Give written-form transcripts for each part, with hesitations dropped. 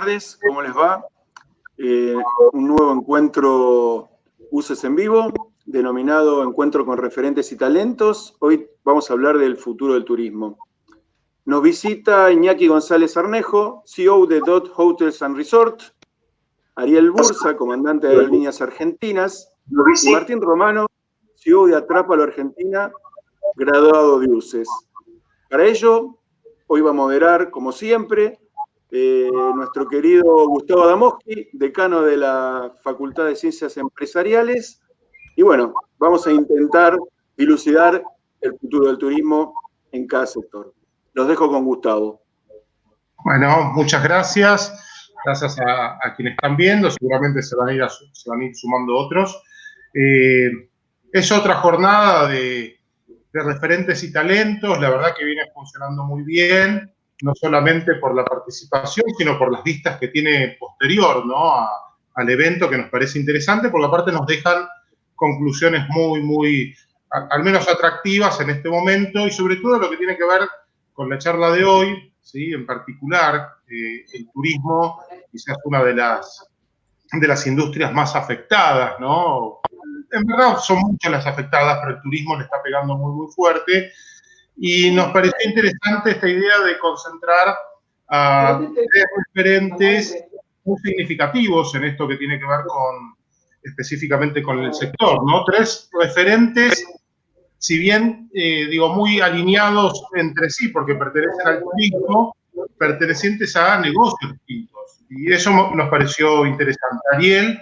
tardes, ¿cómo les va? Un nuevo encuentro UCES en vivo, denominado Encuentro con Referentes y Talentos. Hoy vamos a hablar del futuro del turismo. Nos visita Iñaki González Arnejo, CEO de DOT Hotels and Resort, Ariel Bursa, comandante de Aerolíneas Argentinas, y Martín Romano, CEO de Atrápalo Argentina, graduado de UCES. Para ello, hoy va a moderar, como siempre, nuestro querido Gustavo Adamowski, decano de la Facultad de Ciencias Empresariales. Y bueno, vamos a intentar dilucidar el futuro del turismo en cada sector. Los dejo con Gustavo. Bueno, muchas gracias. Gracias a quienes están viendo. Seguramente se van a ir sumando otros. Es otra jornada de referentes y talentos. La verdad que viene funcionando muy bien, no solamente por la participación, sino por las vistas que tiene posterior, ¿no? al evento, que nos parece interesante, porque aparte nos dejan conclusiones muy, al menos atractivas en este momento, y sobre todo lo que tiene que ver con la charla de hoy, ¿sí? En particular, el turismo quizás una de las industrias más afectadas, ¿no? En verdad son muchas las afectadas, pero el turismo le está pegando muy fuerte. Y nos pareció interesante esta idea de concentrar a tres referentes muy significativos en esto que tiene que ver específicamente con el sector, ¿no? Tres referentes, si bien, muy alineados entre sí, porque pertenecen al turismo, pertenecientes a negocios distintos. Y eso nos pareció interesante. Ariel,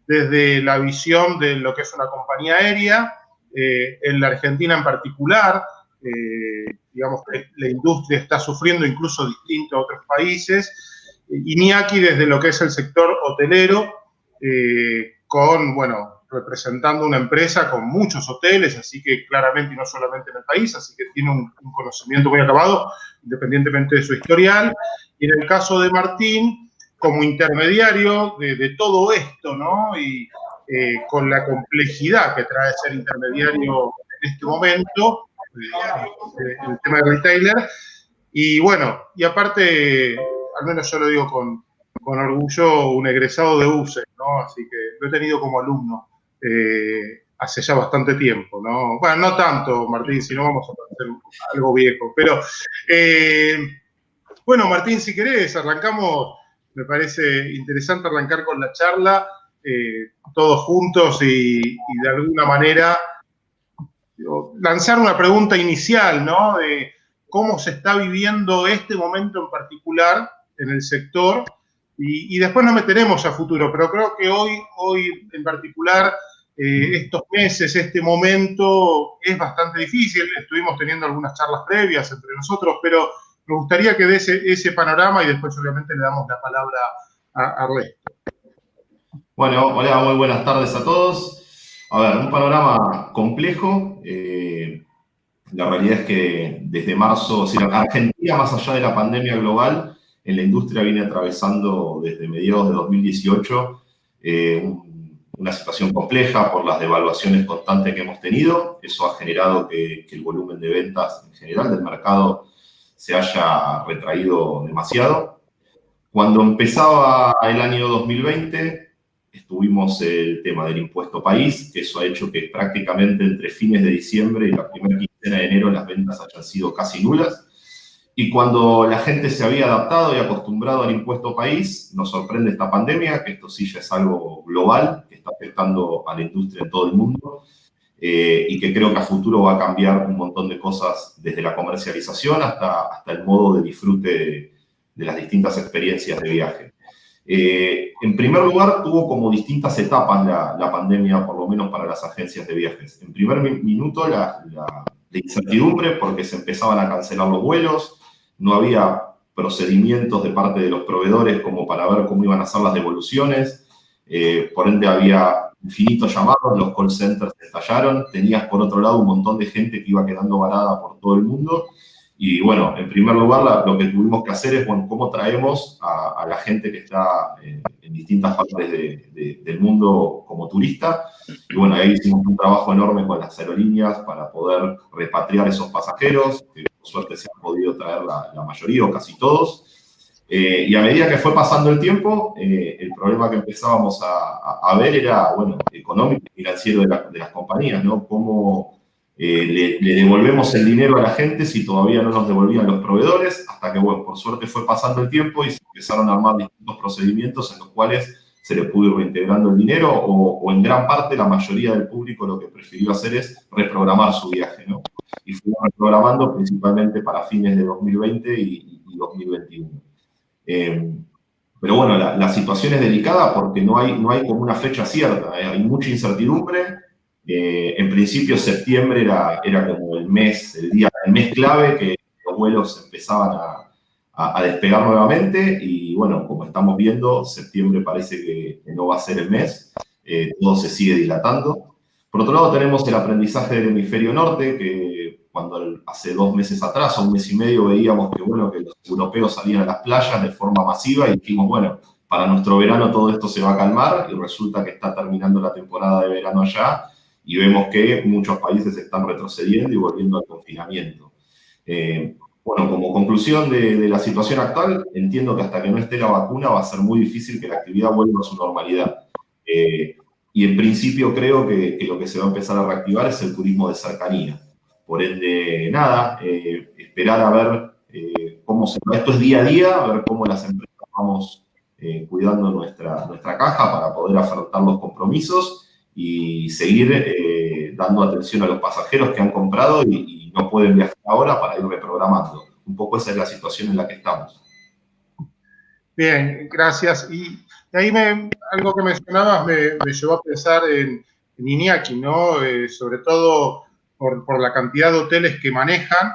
desde la visión de lo que es una compañía aérea, en la Argentina en particular, digamos que la industria está sufriendo incluso distinto a otros países. Iñaki desde lo que es el sector hotelero, representando una empresa con muchos hoteles, así que claramente, y no solamente en el país, así que tiene un conocimiento muy acabado, independientemente de su historial. Y en el caso de Martín, como intermediario de todo esto, ¿no? Y con la complejidad que trae ser intermediario en este momento, el tema de retailer. Y bueno, y aparte, al menos yo lo digo con orgullo, un egresado de UCES, ¿no? Así que lo he tenido como alumno hace ya bastante tiempo, ¿no? Bueno, no tanto, Martín, si no vamos a parecer algo viejo. Pero, bueno, Martín, si querés, arrancamos. Me parece interesante arrancar con la charla, todos juntos y de alguna manera lanzar una pregunta inicial, ¿no? De cómo se está viviendo este momento en particular en el sector, y después nos meteremos a futuro, pero creo que hoy en particular, estos meses, este momento es bastante difícil. Estuvimos teniendo algunas charlas previas entre nosotros, pero me gustaría que dé ese panorama y después obviamente le damos la palabra a Ernesto. Bueno, hola, muy buenas tardes a todos. A ver, un panorama complejo. La realidad es que desde marzo, Argentina, más allá de la pandemia global, en la industria viene atravesando desde mediados de 2018 una situación compleja por las devaluaciones constantes que hemos tenido. Eso ha generado que el volumen de ventas en general del mercado se haya retraído demasiado. Cuando empezaba el año 2020, tuvimos el tema del impuesto país, que eso ha hecho que prácticamente entre fines de diciembre y la primera quincena de enero las ventas hayan sido casi nulas. Y cuando la gente se había adaptado y acostumbrado al impuesto país, nos sorprende esta pandemia, que esto sí ya es algo global, que está afectando a la industria en todo el mundo, y que creo que a futuro va a cambiar un montón de cosas, desde la comercialización hasta el modo de disfrute de las distintas experiencias de viaje. En primer lugar, tuvo como distintas etapas la pandemia, por lo menos para las agencias de viajes. En primer minuto, la incertidumbre, porque se empezaban a cancelar los vuelos, no había procedimientos de parte de los proveedores como para ver cómo iban a ser las devoluciones, por ende había infinitos llamados, los call centers estallaron, tenías por otro lado un montón de gente que iba quedando varada por todo el mundo. Y bueno, en primer lugar, lo que tuvimos que hacer es, bueno, cómo traemos a la gente que está en distintas partes del mundo como turista. Y bueno, ahí hicimos un trabajo enorme con las aerolíneas para poder repatriar esos pasajeros, que por suerte se han podido traer la mayoría o casi todos. Y a medida que fue pasando el tiempo, el problema que empezábamos a ver era, bueno, económico y financiero de las compañías, ¿no? Cómo le devolvemos el dinero a la gente si todavía no nos devolvían los proveedores, hasta que, bueno, por suerte fue pasando el tiempo y se empezaron a armar distintos procedimientos en los cuales se le pudo ir reintegrando el dinero o en gran parte la mayoría del público lo que prefirió hacer es reprogramar su viaje, ¿no? Y fuimos reprogramando principalmente para fines de 2020 y 2021. Pero bueno, la situación es delicada porque no hay como una fecha cierta, hay mucha incertidumbre. En principio septiembre era como el mes clave que los vuelos empezaban a despegar nuevamente y bueno, como estamos viendo, septiembre parece que no va a ser el mes, todo se sigue dilatando. Por otro lado tenemos el aprendizaje del hemisferio norte, que cuando hace 2 meses atrás o 1 mes y medio veíamos que, bueno, que los europeos salían a las playas de forma masiva y dijimos, bueno, para nuestro verano todo esto se va a calmar y resulta que está terminando la temporada de verano allá y vemos que muchos países están retrocediendo y volviendo al confinamiento. Bueno, como conclusión de la situación actual, entiendo que hasta que no esté la vacuna va a ser muy difícil que la actividad vuelva a su normalidad. Y en principio creo que lo que se va a empezar a reactivar es el turismo de cercanía. Por ende, nada, esperar a ver cómo se va. Esto es día a día, a ver cómo las empresas vamos cuidando nuestra caja para poder afrontar los compromisos y seguir dando atención a los pasajeros que han comprado y no pueden viajar ahora para ir reprogramando. Un poco esa es la situación en la que estamos. Bien, gracias. Y de ahí algo que mencionabas me llevó a pensar en Iñaki, ¿no? Sobre todo por la cantidad de hoteles que manejan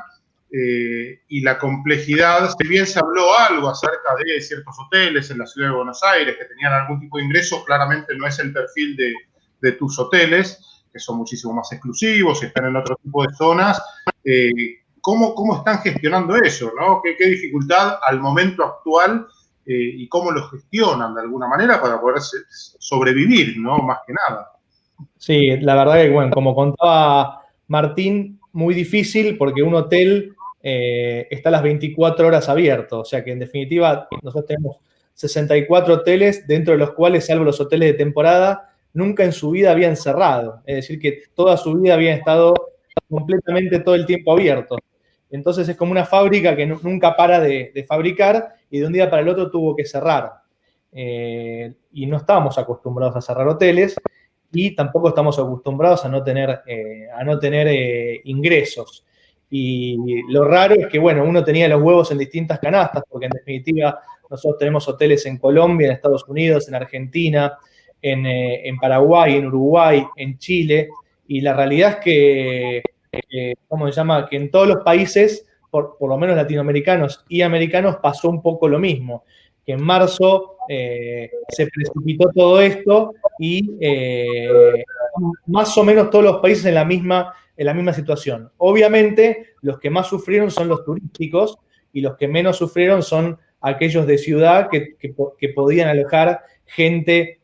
y la complejidad. Si bien se habló algo acerca de ciertos hoteles en la ciudad de Buenos Aires que tenían algún tipo de ingreso, claramente no es el perfil de tus hoteles, que son muchísimo más exclusivos y están en otro tipo de zonas. ¿Cómo están gestionando eso, ¿no? ¿Qué dificultad al momento actual y cómo lo gestionan de alguna manera para poder sobrevivir, ¿no? Más que nada. Sí, la verdad que, bueno, como contaba Martín, muy difícil porque un hotel está a las 24 horas abierto. O sea que, en definitiva, nosotros tenemos 64 hoteles, dentro de los cuales, salvo los hoteles de temporada, nunca en su vida habían cerrado. Es decir, que toda su vida habían estado completamente todo el tiempo abiertos. Entonces es como una fábrica que nunca para de fabricar y de un día para el otro tuvo que cerrar. Y no estábamos acostumbrados a cerrar hoteles y tampoco estamos acostumbrados a no tener ingresos. Y lo raro es que, bueno, uno tenía los huevos en distintas canastas, porque en definitiva nosotros tenemos hoteles en Colombia, en Estados Unidos, en Argentina, en Paraguay, en Uruguay, en Chile, y la realidad es que ¿cómo se llama? Que en todos los países, por lo menos latinoamericanos y americanos, pasó un poco lo mismo. Que en marzo se precipitó todo esto y más o menos todos los países en la misma situación. Obviamente, los que más sufrieron son los turísticos y los que menos sufrieron son aquellos de ciudad que podían alojar gente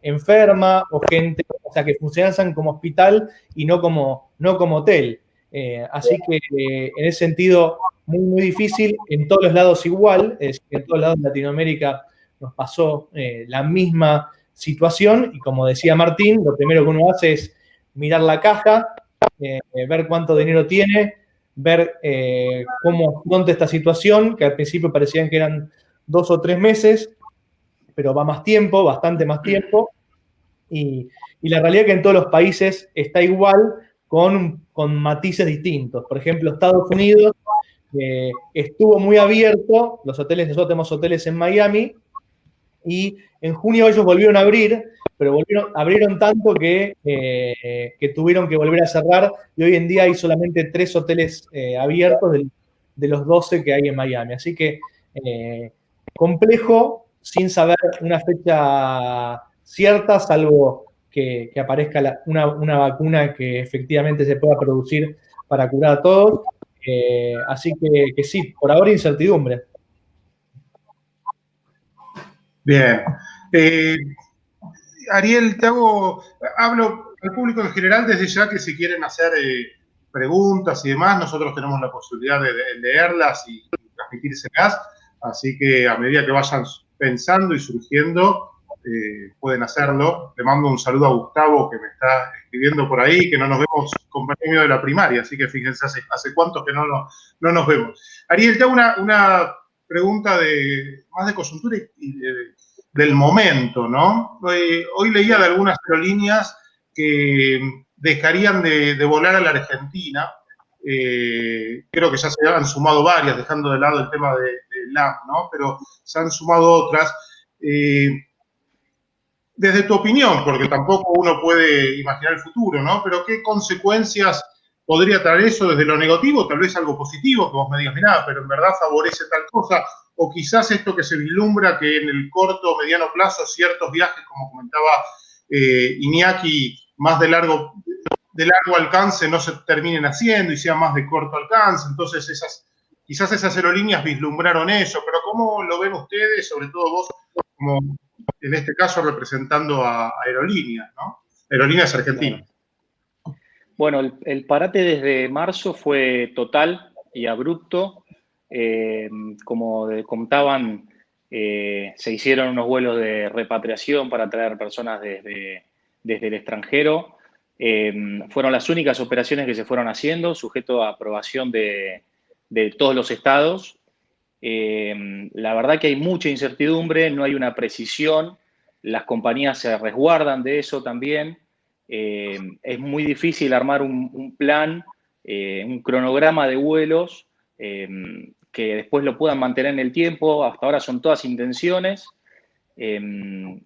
enferma o gente, o sea, que funcionaban como hospital y no como hotel. Así que en ese sentido, muy, muy difícil, en todos los lados igual, es decir, en todos lados de Latinoamérica nos pasó la misma situación y como decía Martín, lo primero que uno hace es mirar la caja, ver cuánto dinero tiene, ver cómo afronta esta situación, que al principio parecían que eran 2 o 3 meses, pero va más tiempo, bastante más tiempo, y la realidad es que en todos los países está igual, con matices distintos. Por ejemplo, Estados Unidos estuvo muy abierto, nosotros tenemos hoteles en Miami, y en junio ellos volvieron a abrir, pero abrieron tanto que tuvieron que volver a cerrar, y hoy en día hay solamente 3 hoteles abiertos de los 12 que hay en Miami. Así que complejo, sin saber una fecha cierta, salvo que aparezca una vacuna que efectivamente se pueda producir para curar a todos. Así que sí, por ahora incertidumbre. Bien. Ariel, hablo al público en general desde ya que si quieren hacer preguntas y demás, nosotros tenemos la posibilidad de leerlas y transmitírselas. Así que a medida que vayan pensando y surgiendo, pueden hacerlo. Le mando un saludo a Gustavo, que me está escribiendo por ahí, que no nos vemos con premio de la primaria, así que fíjense, hace cuántos que no nos vemos. Ariel, te hago una pregunta más de coyuntura y del momento, ¿no? Hoy leía de algunas aerolíneas que dejarían de volar a la Argentina. Creo que ya se han sumado varias, dejando de lado el tema de LAM, ¿no? Pero se han sumado otras. Desde tu opinión, porque tampoco uno puede imaginar el futuro, ¿no? Pero ¿qué consecuencias podría traer eso desde lo negativo? Tal vez algo positivo, que vos me digas, mirá, pero en verdad favorece tal cosa, o quizás esto que se vislumbra que en el corto o mediano plazo ciertos viajes, como comentaba Iñaki, más de largo alcance no se terminen haciendo y sean más de corto alcance. Entonces quizás esas aerolíneas vislumbraron eso, pero ¿cómo lo ven ustedes, sobre todo vos, como en este caso representando a aerolíneas, ¿no? Aerolíneas argentinas. Bueno, el parate desde marzo fue total y abrupto. Como contaban, se hicieron unos vuelos de repatriación para traer personas desde el extranjero. Fueron las únicas operaciones que se fueron haciendo, sujeto a aprobación de todos los estados. La verdad que hay mucha incertidumbre, no hay una precisión, las compañías se resguardan de eso también. Es muy difícil armar un plan, un cronograma de vuelos que después lo puedan mantener en el tiempo. Hasta ahora son todas intenciones. De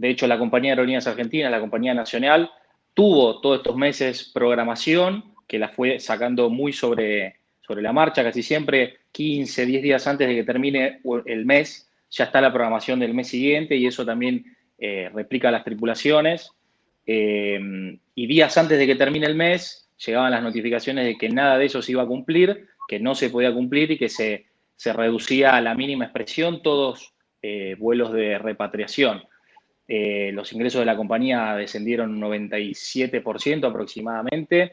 hecho, la compañía de Aerolíneas Argentinas, la compañía nacional, tuvo todos estos meses programación que la fue sacando muy sobre la marcha, casi siempre 15, 10 días antes de que termine el mes, ya está la programación del mes siguiente y eso también replica las tripulaciones. Y días antes de que termine el mes, llegaban las notificaciones de que nada de eso se iba a cumplir, que no se podía cumplir y que se reducía a la mínima expresión todos vuelos de repatriación. Los ingresos de la compañía descendieron un 97% aproximadamente.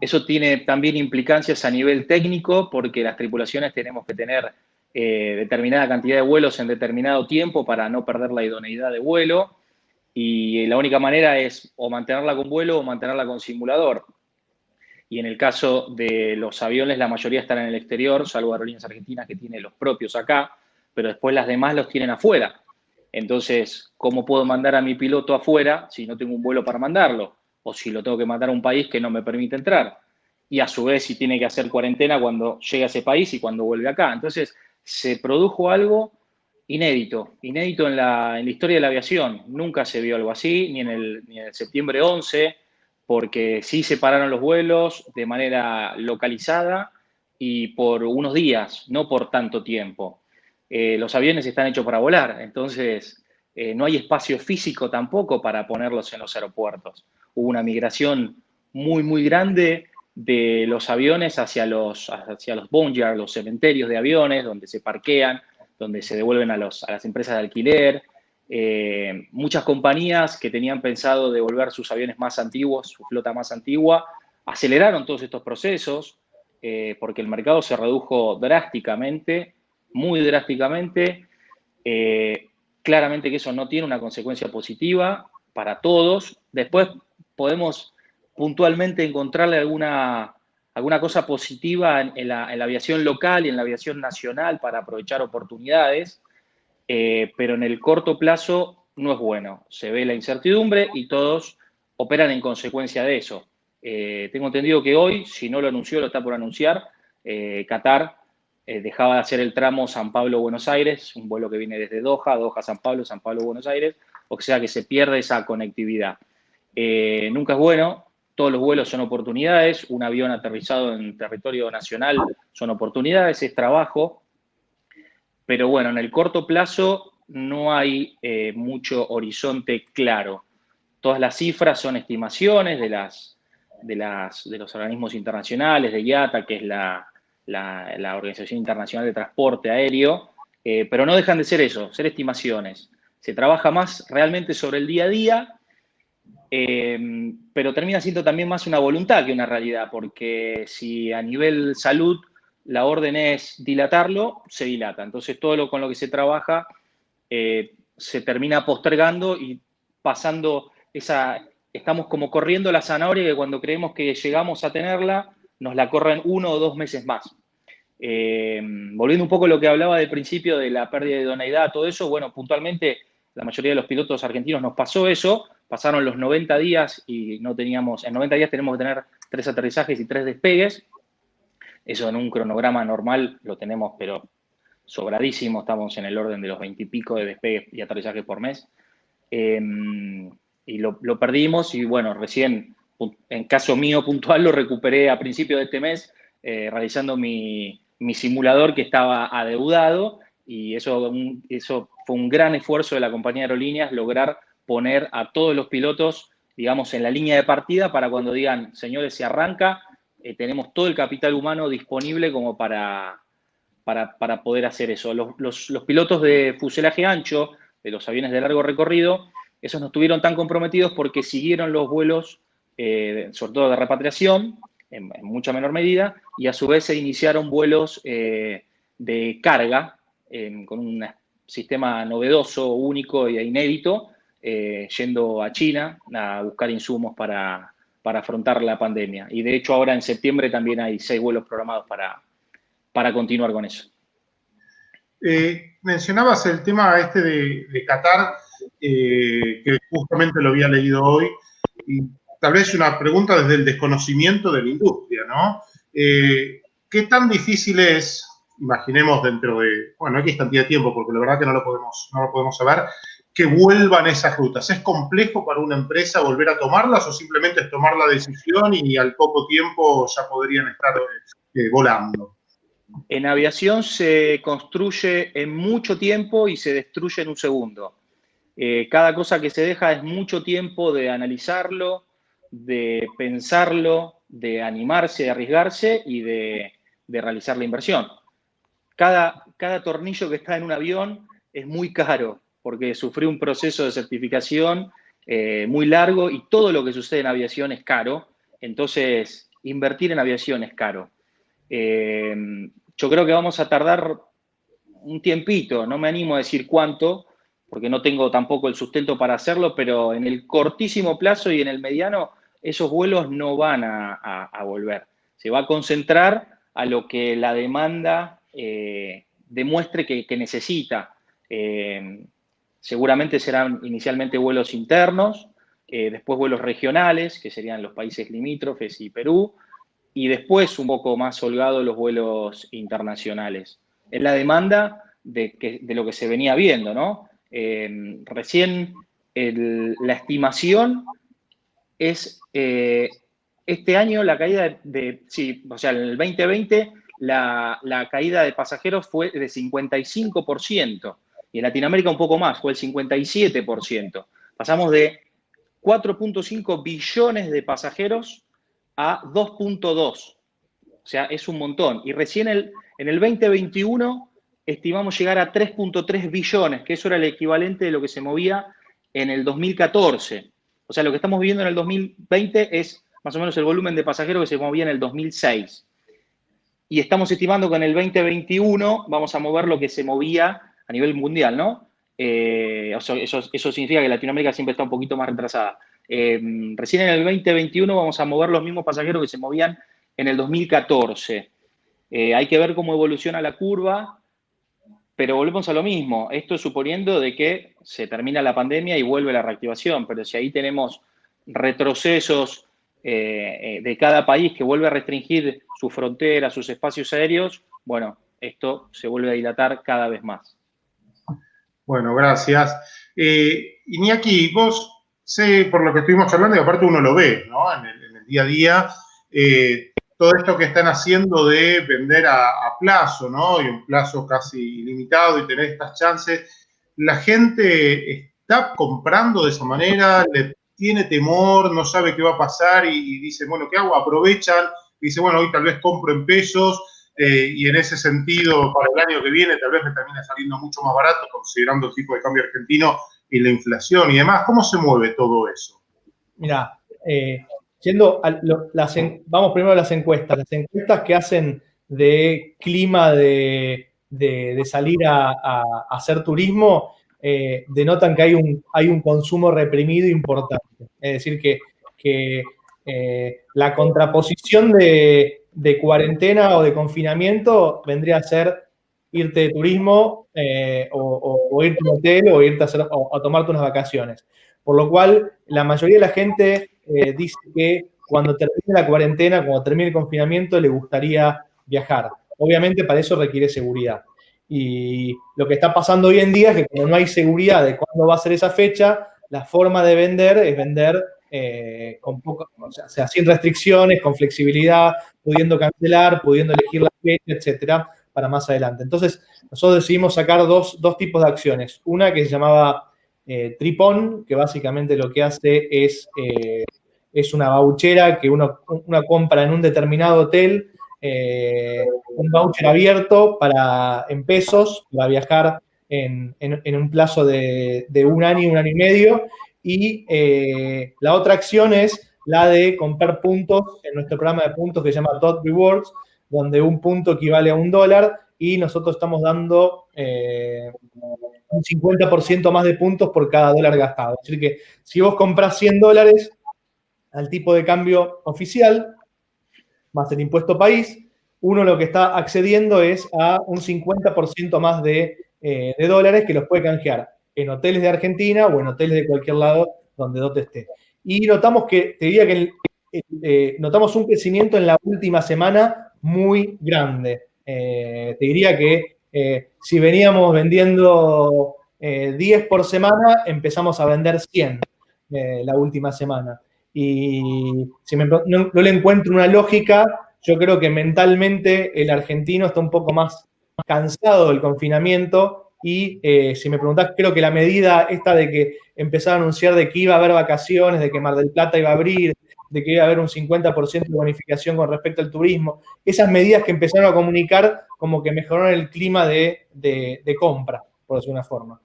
Eso tiene también implicancias a nivel técnico porque las tripulaciones tenemos que tener determinada cantidad de vuelos en determinado tiempo para no perder la idoneidad de vuelo y la única manera es o mantenerla con vuelo o mantenerla con simulador. Y en el caso de los aviones, la mayoría están en el exterior, salvo Aerolíneas Argentinas que tiene los propios acá, pero después las demás los tienen afuera. Entonces, ¿cómo puedo mandar a mi piloto afuera si no tengo un vuelo para mandarlo? O si lo tengo que mandar a un país que no me permite entrar. Y a su vez, si tiene que hacer cuarentena cuando llega a ese país y cuando vuelve acá. Entonces, se produjo algo inédito en la historia de la aviación. Nunca se vio algo así, ni en el septiembre 11, porque sí se pararon los vuelos de manera localizada y por unos días, no por tanto tiempo. Los aviones están hechos para volar, entonces no hay espacio físico tampoco para ponerlos en los aeropuertos. Hubo una migración muy, muy grande de los aviones hacia los boneyards, los cementerios de aviones, donde se parquean, donde se devuelven a las empresas de alquiler. Muchas compañías que tenían pensado devolver sus aviones más antiguos, su flota más antigua, aceleraron todos estos procesos porque el mercado se redujo drásticamente, muy drásticamente. Claramente que eso no tiene una consecuencia positiva para todos. Después podemos puntualmente encontrarle alguna cosa positiva en la aviación local y en la aviación nacional para aprovechar oportunidades, pero en el corto plazo no es bueno. Se ve la incertidumbre y todos operan en consecuencia de eso. Tengo entendido que hoy, si no lo anunció, lo está por anunciar, Qatar dejaba de hacer el tramo San Pablo-Buenos Aires, un vuelo que viene desde Doha, Doha-San Pablo-Buenos Aires, o sea que se pierde esa conectividad. Nunca es bueno, todos los vuelos son oportunidades, un avión aterrizado en territorio nacional son oportunidades, es trabajo, pero bueno, en el corto plazo no hay mucho horizonte claro. Todas las cifras son estimaciones de los organismos internacionales, de IATA, que es la Organización Internacional de Transporte Aéreo, pero no dejan de ser eso, ser estimaciones. Se trabaja más realmente sobre el día a día, pero termina siendo también más una voluntad que una realidad, porque si a nivel salud la orden es dilatarlo, se dilata. Entonces todo con lo que se trabaja se termina postergando y pasando estamos como corriendo la zanahoria que cuando creemos que llegamos a tenerla, nos la corren 1 o 2 meses más. Volviendo un poco a lo que hablaba del principio de la pérdida de idoneidad, todo eso, bueno, puntualmente la mayoría de los pilotos argentinos nos pasó eso, pasaron los 90 días y no teníamos, en 90 días tenemos que tener 3 aterrizajes y 3 despegues. Eso en un cronograma normal lo tenemos, pero sobradísimo, estamos en el orden de los 20 y pico de despegues y aterrizajes por mes. Y lo perdimos y bueno, recién, en caso mío puntual, lo recuperé a principios de este mes, realizando mi simulador que estaba adeudado, y eso fue un gran esfuerzo de la compañía de aerolíneas, lograr poner a todos los pilotos, digamos, en la línea de partida para cuando digan, señores, se arranca, tenemos todo el capital humano disponible como para poder hacer eso. Los pilotos de fuselaje ancho, de los aviones de largo recorrido, esos no estuvieron tan comprometidos porque siguieron los vuelos, sobre todo de repatriación, en mucha menor medida, y a su vez se iniciaron vuelos de carga con un sistema novedoso, único e inédito, yendo a China a buscar insumos para afrontar la pandemia. Y de hecho ahora en septiembre también hay 6 vuelos programados para continuar con eso. Mencionabas el tema de Qatar, que justamente lo había leído hoy, y tal vez una pregunta desde el desconocimiento de la industria, ¿no? ¿Qué tan difícil es, imaginemos dentro de, bueno, X cantidad de tiempo, porque la verdad que no lo podemos saber, que vuelvan esas rutas? ¿Es complejo para una empresa volver a tomarlas o simplemente es tomar la decisión y al poco tiempo ya podrían estar volando? En aviación se construye en mucho tiempo y se destruye en un segundo. Cada cosa que se deja es mucho tiempo de analizarlo, de pensarlo, de animarse, de arriesgarse y de realizar la inversión. Cada tornillo que está en un avión es muy caro porque sufrió un proceso de certificación muy largo y todo lo que sucede en aviación es caro. Entonces, invertir en aviación es caro. Yo creo que vamos a tardar un tiempito, no me animo a decir cuánto, porque no tengo tampoco el sustento para hacerlo, pero en el cortísimo plazo y en el mediano, esos vuelos no van a volver. Se va a concentrar a lo que la demanda demuestre que necesita. Seguramente serán inicialmente vuelos internos, después vuelos regionales, que serían los países limítrofes y Perú, y después un poco más holgado los vuelos internacionales. Es la demanda de lo que se venía viendo, ¿no? Recién la estimación es este año la caída o sea, en el 2020 la caída de pasajeros fue de 55%, y en Latinoamérica un poco más, fue el 57%. Pasamos de 4.5 billones de pasajeros a 2.2. O sea, es un montón. Y recién en el 2021 estimamos llegar a 3.3 billones, que eso era el equivalente de lo que se movía en el 2014. O sea, lo que estamos viviendo en el 2020 es más o menos el volumen de pasajeros que se movía en el 2006. Y estamos estimando que en el 2021 vamos a mover lo que se movía a nivel mundial, ¿no? Eso significa que Latinoamérica siempre está un poquito más retrasada. Recién en el 2021 vamos a mover los mismos pasajeros que se movían en el 2014. Hay que ver cómo evoluciona la curva, pero volvemos a lo mismo. Esto es suponiendo de que se termina la pandemia y vuelve la reactivación, pero si ahí tenemos retrocesos de cada país que vuelve a restringir sus fronteras, sus espacios aéreos, bueno, esto se vuelve a dilatar cada vez más. Bueno, gracias. Iñaki, vos sé por lo que estuvimos hablando, y aparte uno lo ve, ¿no? En el día a día, todo esto que están haciendo de vender a plazo, ¿no? Y un plazo casi ilimitado y tener estas chances. La gente está comprando de esa manera, le tiene temor, no sabe qué va a pasar y dice, bueno, ¿qué hago? Aprovechan, y dice, bueno, hoy tal vez compro en pesos. Y en ese sentido, para el año que viene, tal vez me termine saliendo mucho más barato, considerando el tipo de cambio argentino y la inflación y demás. ¿Cómo se mueve todo eso? Mirá, vamos primero a las encuestas. Las encuestas que hacen de clima de salir a hacer turismo, denotan que hay un consumo reprimido importante. Es decir, que la contraposición de cuarentena o de confinamiento vendría a ser irte de turismo o irte a un hotel o irte a tomarte unas vacaciones. Por lo cual, la mayoría de la gente dice que cuando termine la cuarentena, cuando termine el confinamiento, le gustaría viajar. Obviamente, para eso requiere seguridad. Y lo que está pasando hoy en día es que como no hay seguridad de cuándo va a ser esa fecha, la forma de vender es vender con poco, o sea, sin restricciones, con flexibilidad, pudiendo cancelar, pudiendo elegir la fecha, etcétera, para más adelante. Entonces, nosotros decidimos sacar dos tipos de acciones. Una que se llamaba Tripón, que básicamente lo que hace es una vouchera que uno compra en un determinado hotel, un voucher abierto en pesos para viajar en un plazo de un año y medio. Y la otra acción es la de comprar puntos en nuestro programa de puntos que se llama Dot Rewards, donde un punto equivale a $1 y nosotros estamos dando un 50% más de puntos por cada dólar gastado. Es decir que si vos comprás $100 al tipo de cambio oficial, más el impuesto país, uno lo que está accediendo es a un 50% más de dólares que los puede canjear en hoteles de Argentina o en hoteles de cualquier lado donde DOT esté. Y notamos que, te diría que notamos un crecimiento en la última semana muy grande. Te diría que si veníamos vendiendo 10 por semana, empezamos a vender 100 la última semana. Y si no le encuentro una lógica, yo creo que mentalmente el argentino está un poco más cansado del confinamiento y si me preguntás, creo que la medida esta de que empezaron a anunciar de que iba a haber vacaciones, de que Mar del Plata iba a abrir, de que iba a haber un 50% de bonificación con respecto al turismo, esas medidas que empezaron a comunicar como que mejoraron el clima de compra, por decir una forma.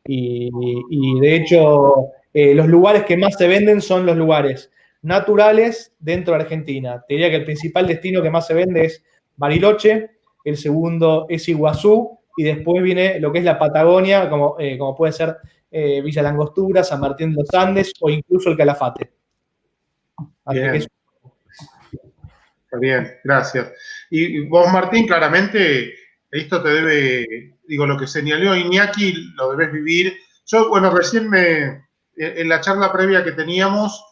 Y de hecho, los lugares que más se venden son los lugares naturales dentro de Argentina. Te diría que el principal destino que más se vende es Bariloche, el segundo es Iguazú, y después viene lo que es la Patagonia, como puede ser Villa Langostura, San Martín de los Andes o incluso el Calafate. Así bien. que Está bien, gracias. Y vos, Martín, claramente esto te debe, digo, lo que señaló Iñaki, lo debes vivir. Yo, bueno, recién en la charla previa que teníamos,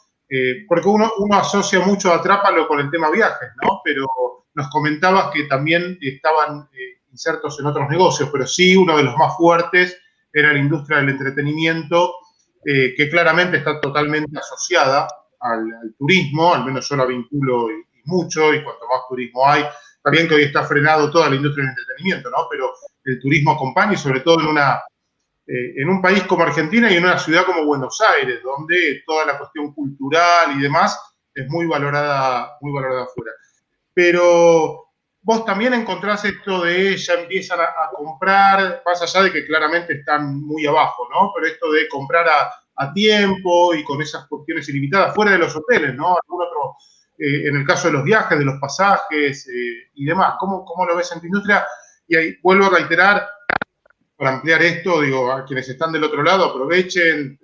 porque uno asocia mucho a Trápalo con el tema viajes, ¿no? Pero nos comentabas que también estaban insertos en otros negocios, pero sí uno de los más fuertes era la industria del entretenimiento, que claramente está totalmente asociada al turismo, al menos yo la vinculo y mucho, y cuanto más turismo hay, también que hoy está frenado toda la industria del entretenimiento, ¿no? Pero el turismo acompaña, y sobre todo en un país como Argentina y en una ciudad como Buenos Aires, donde toda la cuestión cultural y demás es muy valorada afuera. Pero vos también encontrás esto de ya empiezan a comprar, más allá de que claramente están muy abajo, ¿no? Pero esto de comprar a tiempo y con esas cuestiones ilimitadas, fuera de los hoteles, ¿no? Algún otro, en el caso de los viajes, de los pasajes y demás. ¿Cómo lo ves en tu industria? Y ahí vuelvo a reiterar, para ampliar esto, digo, a quienes están del otro lado, aprovechen,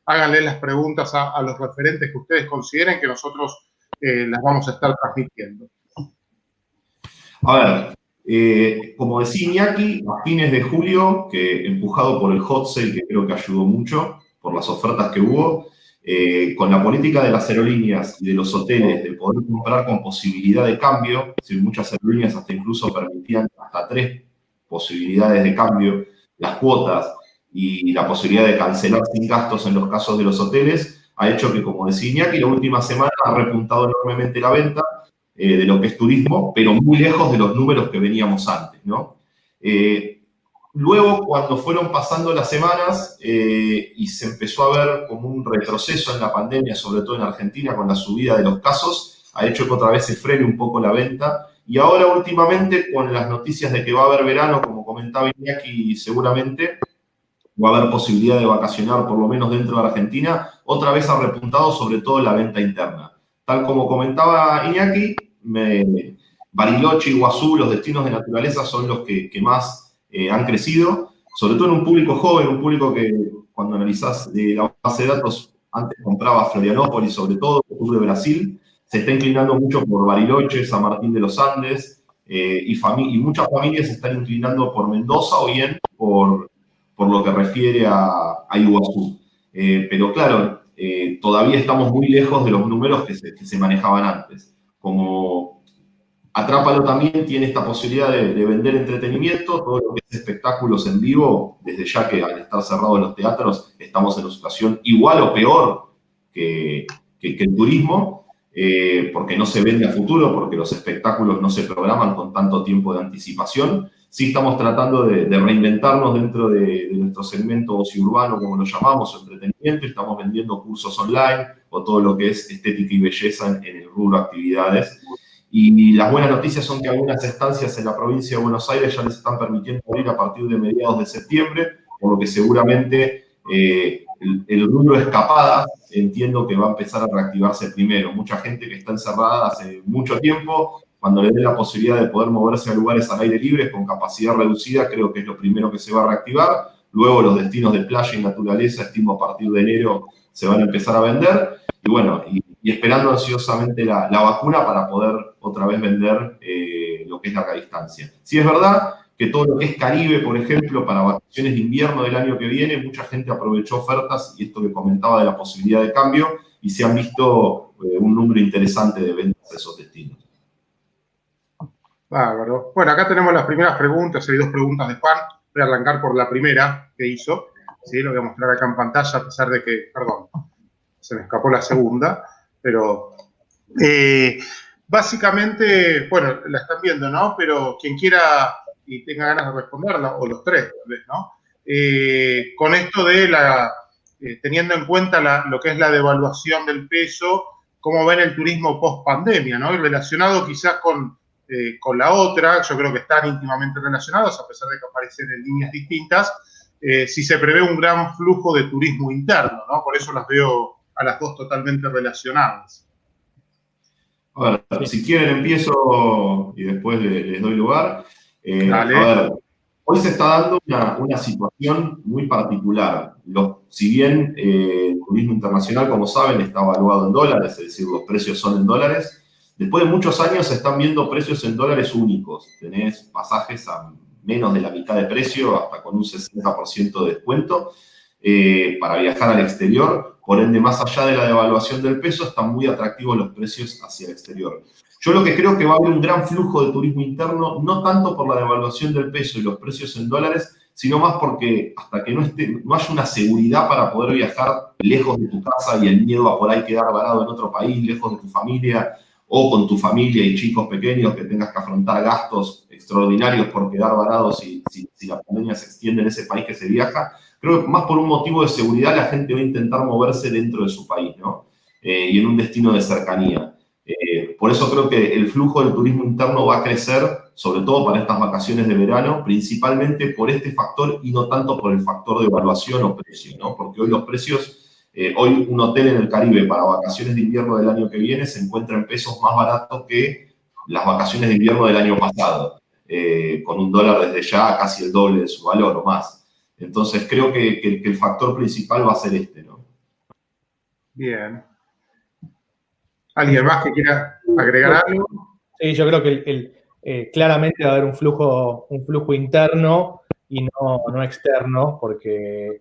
háganle las preguntas a los referentes que ustedes consideren que nosotros las vamos a estar transmitiendo. A ver, como decía Iñaki, a fines de julio, que empujado por el hot sale, que creo que ayudó mucho, por las ofertas que hubo, con la política de las aerolíneas y de los hoteles de poder comprar con posibilidad de cambio, es decir, muchas aerolíneas hasta incluso permitían hasta 3 posibilidades de cambio, las cuotas y la posibilidad de cancelar sin gastos en los casos de los hoteles, ha hecho que, como decía Iñaki, la última semana ha repuntado enormemente la venta de lo que es turismo, pero muy lejos de los números que veníamos antes, ¿no? Luego, cuando fueron pasando las semanas y se empezó a ver como un retroceso en la pandemia, sobre todo en Argentina, con la subida de los casos, ha hecho que otra vez se frene un poco la venta. Y ahora, últimamente, con las noticias de que va a haber verano, como comentaba Iñaki, seguramente va a haber posibilidad de vacacionar, por lo menos dentro de Argentina, otra vez ha repuntado sobre todo la venta interna. Tal como comentaba Iñaki, Bariloche, Iguazú, los destinos de naturaleza son los que más han crecido, sobre todo en un público joven, un público que cuando analizás la base de datos, antes compraba Florianópolis, sobre todo, el sur de Brasil, se está inclinando mucho por Bariloche, San Martín de los Andes, y muchas familias se están inclinando por Mendoza o bien por lo que refiere a Iguazú. Pero claro, todavía estamos muy lejos de los números que se manejaban antes. Como Atrápalo también tiene esta posibilidad de vender entretenimiento, todo lo que es espectáculos en vivo, desde ya que al estar cerrados los teatros estamos en una situación igual o peor que el turismo, porque no se vende a futuro, porque los espectáculos no se programan con tanto tiempo de anticipación. Sí estamos tratando de reinventarnos dentro de nuestro segmento ocio urbano, como lo llamamos, o entretenimiento. Estamos vendiendo cursos online o todo lo que es estética y belleza en el rubro actividades. Y las buenas noticias son que algunas estancias en la provincia de Buenos Aires ya les están permitiendo abrir a partir de mediados de septiembre, por lo que seguramente el rubro de escapadas entiendo que va a empezar a reactivarse primero. Mucha gente que está encerrada hace mucho tiempo, cuando le den la posibilidad de poder moverse a lugares al aire libre con capacidad reducida, creo que es lo primero que se va a reactivar. Luego los destinos de playa y naturaleza, estimo a partir de enero, se van a empezar a vender. Y bueno, y esperando ansiosamente la vacuna para poder otra vez vender lo que es larga distancia. Sí es verdad que todo lo que es Caribe, por ejemplo, para vacaciones de invierno del año que viene, mucha gente aprovechó ofertas y esto que comentaba de la posibilidad de cambio, y se han visto un número interesante de ventas de esos destinos. Bárbaro. Bueno, acá tenemos las primeras preguntas, hay 2 preguntas de Juan. Voy a arrancar por la primera que hizo. ¿Sí? Lo voy a mostrar acá en pantalla, a pesar de que, perdón, se me escapó la segunda, pero básicamente, bueno, la están viendo, ¿no? Pero quien quiera y tenga ganas de responderla, o los 3, tal vez, ¿no? Con esto de teniendo en cuenta lo que es la devaluación del peso, cómo ven el turismo post-pandemia, ¿no? Y relacionado quizás con la otra, yo creo que están íntimamente relacionados, a pesar de que aparecen en líneas distintas, si se prevé un gran flujo de turismo interno, ¿no? Por eso las veo a las 2 totalmente relacionadas. A ver, si quieren empiezo y después les doy lugar. Dale. A ver, hoy se está dando una situación muy particular. Si bien el turismo internacional, como saben, está evaluado en dólares, es decir, los precios son en dólares, después de muchos años se están viendo precios en dólares únicos. Tenés pasajes a menos de la mitad de precio, hasta con un 60% de descuento para viajar al exterior. Por ende, más allá de la devaluación del peso, están muy atractivos los precios hacia el exterior. Yo lo que creo que va a haber un gran flujo de turismo interno, no tanto por la devaluación del peso y los precios en dólares, sino más porque hasta que no haya una seguridad para poder viajar lejos de tu casa y el miedo a por ahí quedar varado en otro país, lejos de tu familia, o con tu familia y chicos pequeños que tengas que afrontar gastos extraordinarios por quedar varados si la pandemia se extiende en ese país que se viaja. Creo que más por un motivo de seguridad la gente va a intentar moverse dentro de su país, ¿no? Y en un destino de cercanía. Por eso creo que el flujo del turismo interno va a crecer, sobre todo para estas vacaciones de verano, principalmente por este factor y no tanto por el factor de evaluación o precio, ¿no? Porque hoy los precios, hoy un hotel en el Caribe para vacaciones de invierno del año que viene se encuentra en pesos más baratos que las vacaciones de invierno del año pasado, con un dólar desde ya casi el doble de su valor o más. Entonces creo que el factor principal va a ser este, ¿no? Bien. ¿Alguien más que quiera agregar algo? Sí, yo creo que claramente va a haber un flujo interno y no externo, porque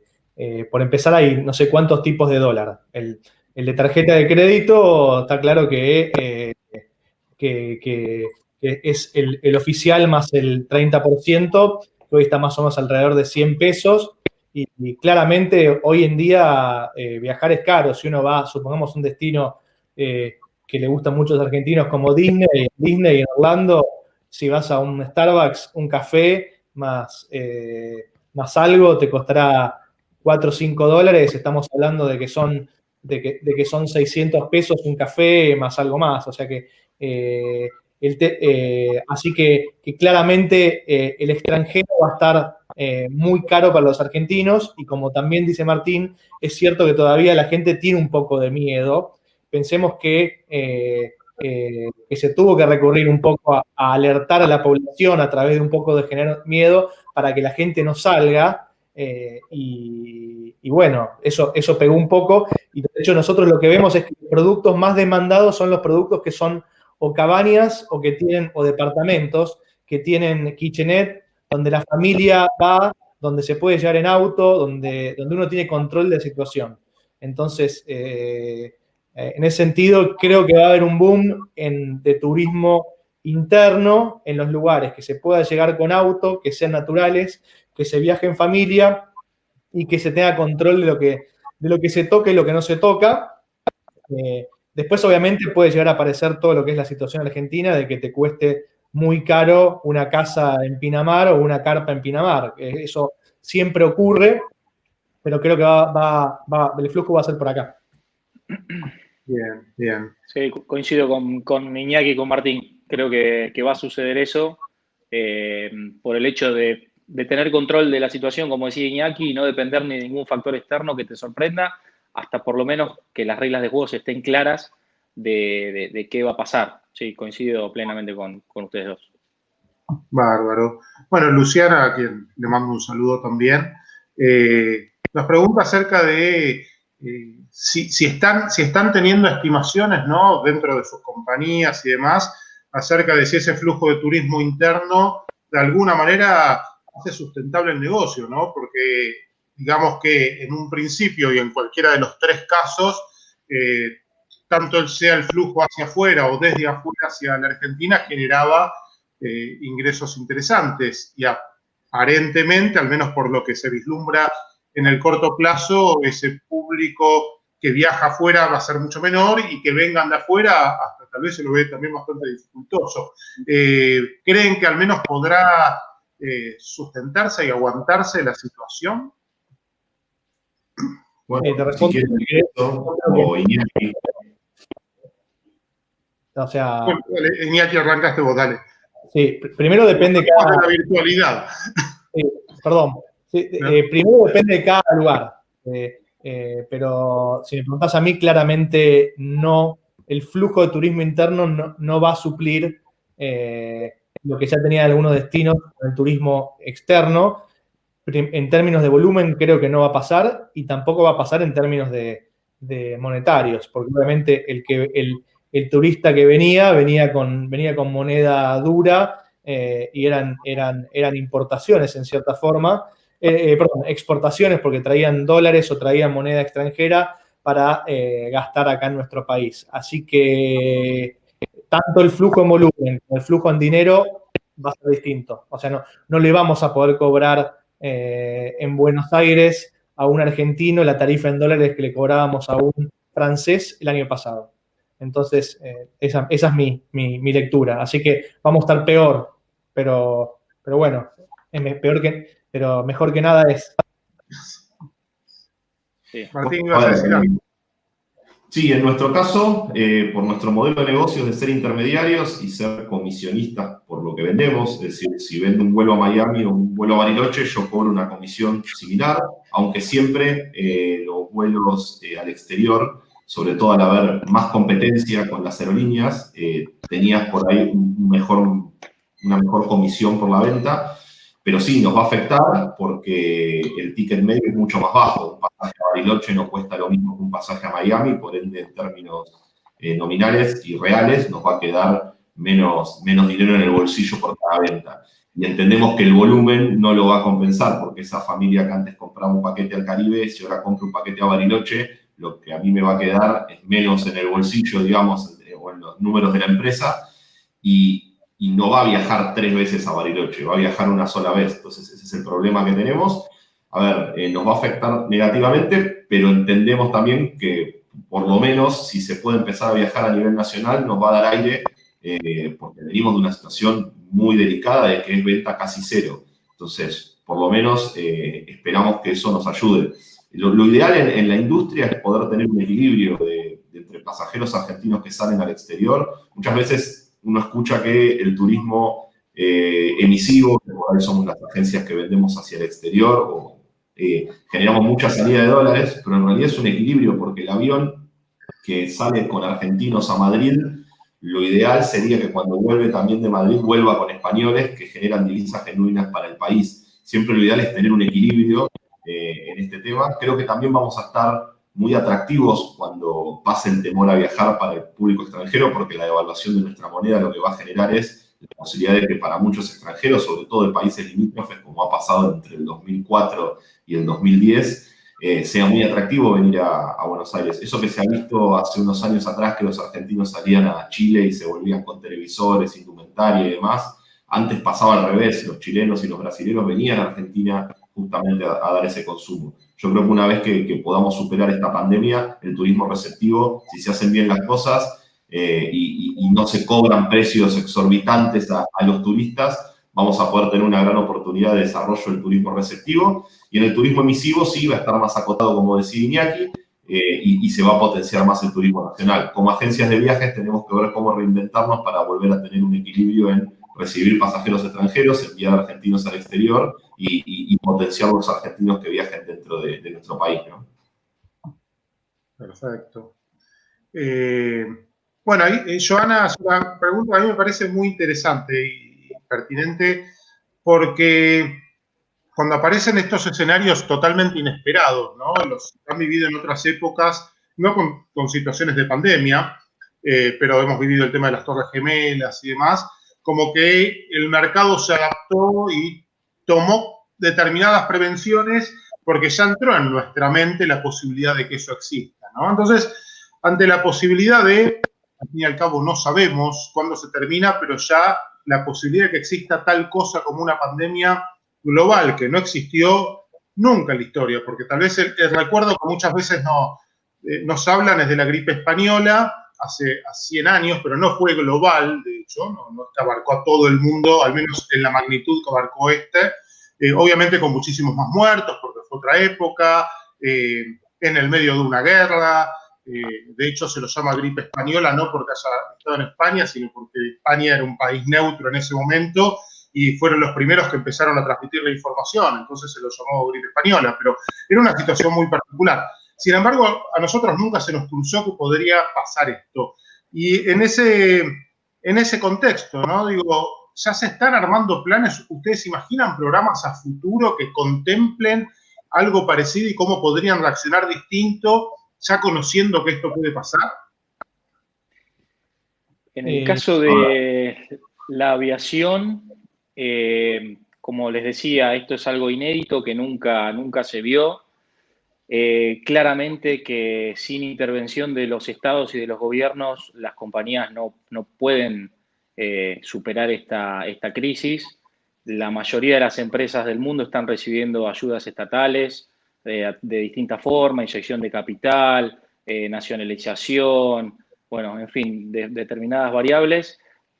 por empezar hay no sé cuántos tipos de dólar. El de tarjeta de crédito está claro que es el oficial más el 30%, que hoy está más o menos alrededor de 100 pesos. Y claramente hoy en día viajar es caro. Si uno va, supongamos, un destino que le gustan mucho a los argentinos como Disney en Orlando, si vas a un Starbucks, un café más algo, te costará 4 o 5 dólares. Estamos hablando de que son 600 pesos un café más algo más. O sea que así que claramente el extranjero va a estar muy caro para los argentinos, y como también dice Martín, es cierto que todavía la gente tiene un poco de miedo. Pensemos que que se tuvo que recurrir un poco a alertar a la población a través de un poco de generar miedo para que la gente no salga. Y bueno, eso pegó un poco. Y de hecho nosotros lo que vemos es que los productos más demandados son los productos que son o cabañas o departamentos que tienen kitchenette, donde la familia va, donde se puede llevar en auto, donde uno tiene control de la situación. Entonces, en ese sentido, creo que va a haber un boom de turismo interno en los lugares, que se pueda llegar con auto, que sean naturales, que se viaje en familia y que se tenga control de lo que se toca y lo que no se toca. Después, obviamente, puede llegar a aparecer todo lo que es la situación argentina, de que te cueste muy caro una casa en Pinamar o una carpa en Pinamar. Eso siempre ocurre, pero creo que el flujo va a ser por acá. Bien, bien. Sí, coincido con Iñaki y con Martín. Creo que va a suceder eso por el hecho de tener control de la situación, como decía Iñaki, y no depender ni de ningún factor externo que te sorprenda, hasta por lo menos que las reglas de juego estén claras de qué va a pasar. Sí, coincido plenamente con ustedes dos. Bárbaro. Bueno, Luciana, a quien le mando un saludo también, nos pregunta acerca de si están teniendo estimaciones, ¿no?, dentro de sus compañías y demás, acerca de si ese flujo de turismo interno de alguna manera hace sustentable el negocio, ¿no? Porque digamos que en un principio y en cualquiera de los tres casos, tanto sea el flujo hacia afuera o desde afuera hacia la Argentina, generaba ingresos interesantes y aparentemente, al menos por lo que se vislumbra en el corto plazo, ese público que viaja afuera va a ser mucho menor y que vengan de afuera hasta tal vez se lo ve también bastante dificultoso. ¿Creen que al menos podrá sustentarse y aguantarse la situación? Bueno, te respondo. si quieren, o Iñaki. O sea, Bueno, dale, Iñaki, arrancaste vos, dale. Sí, primero depende de cada... la virtualidad. Perdón. Sí, ¿No? Primero depende de cada lugar. Pero si me preguntas a mí, claramente no, el flujo de turismo interno no va a suplir lo que ya tenía algunos destinos con el turismo externo. En términos de volumen creo que no va a pasar y tampoco va a pasar en términos de monetarios, porque obviamente el turista que venía con moneda dura y eran importaciones en cierta forma, perdón, exportaciones porque traían dólares o traían moneda extranjera para gastar acá en nuestro país. Así que tanto el flujo en volumen como el flujo en dinero va a ser distinto. O sea, no le vamos a poder cobrar en Buenos Aires a un argentino la tarifa en dólares que le cobrábamos a un francés el año pasado. Entonces, esa es mi lectura. Así que vamos a estar peor, pero bueno, pero mejor que nada es. Sí. Martín, ibas a decir algo. Sí, en nuestro caso, por nuestro modelo de negocios de ser intermediarios y ser comisionistas por lo que vendemos, es decir, si vendo un vuelo a Miami o un vuelo a Bariloche, yo cobro una comisión similar, aunque siempre los vuelos al exterior, sobre todo al haber más competencia con las aerolíneas, tenías por ahí una mejor comisión por la venta, pero sí, nos va a afectar porque el ticket medio es mucho más bajo. Un pasaje a Bariloche no cuesta lo mismo que un pasaje a Miami, por ende, en términos nominales y reales, nos va a quedar menos dinero en el bolsillo por cada venta. Y entendemos que el volumen no lo va a compensar, porque esa familia que antes compraba un paquete al Caribe, si ahora compra un paquete a Bariloche, lo que a mí me va a quedar es menos en el bolsillo, digamos, o en los números de la empresa, y no va a viajar 3 veces a Bariloche, va a viajar una sola vez. Entonces, ese es el problema que tenemos. A ver, nos va a afectar negativamente, pero entendemos también que, por lo menos, si se puede empezar a viajar a nivel nacional, nos va a dar aire, porque venimos de una situación muy delicada de que es venta casi cero. Entonces, por lo menos, esperamos que eso nos ayude. Lo ideal en la industria es poder tener un equilibrio entre pasajeros argentinos que salen al exterior. Muchas veces uno escucha que el turismo emisivo, que por ahí somos las agencias que vendemos hacia el exterior, generamos mucha salida de dólares, pero en realidad es un equilibrio, porque el avión que sale con argentinos a Madrid Lo ideal sería que cuando vuelve también de Madrid, vuelva con españoles que generan divisas genuinas para el país. Siempre lo ideal es tener un equilibrio en este tema. Creo que también vamos a estar muy atractivos cuando pase el temor a viajar para el público extranjero, porque la devaluación de nuestra moneda lo que va a generar es la posibilidad de que para muchos extranjeros, sobre todo de países limítrofes, como ha pasado entre el 2004 y el 2010, sea muy atractivo venir a Buenos Aires. Eso que se ha visto hace unos años atrás, que los argentinos salían a Chile y se volvían con televisores, indumentaria y demás, antes pasaba al revés, los chilenos y los brasileños venían a Argentina justamente a dar ese consumo. Yo creo que una vez que podamos superar esta pandemia, el turismo receptivo, si se hacen bien las cosas y no se cobran precios exorbitantes a los turistas, vamos a poder tener una gran oportunidad de desarrollo del turismo receptivo. Y en el turismo emisivo sí va a estar más acotado, como decía Iñaki, y se va a potenciar más el turismo nacional. Como agencias de viajes tenemos que ver cómo reinventarnos para volver a tener un equilibrio en recibir pasajeros extranjeros, enviar argentinos al exterior y potenciar los argentinos que viajen dentro de nuestro país, ¿no? Perfecto. Bueno, ahí, Joana, una pregunta a mí me parece muy interesante y pertinente, porque cuando aparecen estos escenarios totalmente inesperados, ¿no? Los han vivido en otras épocas, no con situaciones de pandemia, pero hemos vivido el tema de las Torres Gemelas y demás, como que el mercado se adaptó y tomó determinadas prevenciones porque ya entró en nuestra mente la posibilidad de que eso exista, ¿no? Entonces, ante la posibilidad de, al fin y al cabo no sabemos cuándo se termina, pero ya la posibilidad de que exista tal cosa como una pandemia global que no existió nunca en la historia, porque tal vez el recuerdo que muchas veces nos hablan es de la gripe española hace 100 años, pero no fue global, de hecho, no abarcó a todo el mundo, al menos en la magnitud que abarcó obviamente con muchísimos más muertos, porque fue otra época, en el medio de una guerra, de hecho se lo llama gripe española, no porque haya estado en España, sino porque España era un país neutro en ese momento, y fueron los primeros que empezaron a transmitir la información, entonces se lo llamó gripe española, pero era una situación muy particular. Sin embargo, a nosotros nunca se nos cruzó que podría pasar esto. Y en ese contexto, ¿no? Digo, ya se están armando planes, ¿ustedes imaginan programas a futuro que contemplen algo parecido y cómo podrían reaccionar distinto, ya conociendo que esto puede pasar? En el caso de la aviación, como les decía, esto es algo inédito que nunca se vio. Claramente que sin intervención de los estados y de los gobiernos, las compañías no pueden superar esta crisis. La mayoría de las empresas del mundo están recibiendo ayudas estatales de distinta forma, inyección de capital, nacionalización, bueno, en fin, determinadas variables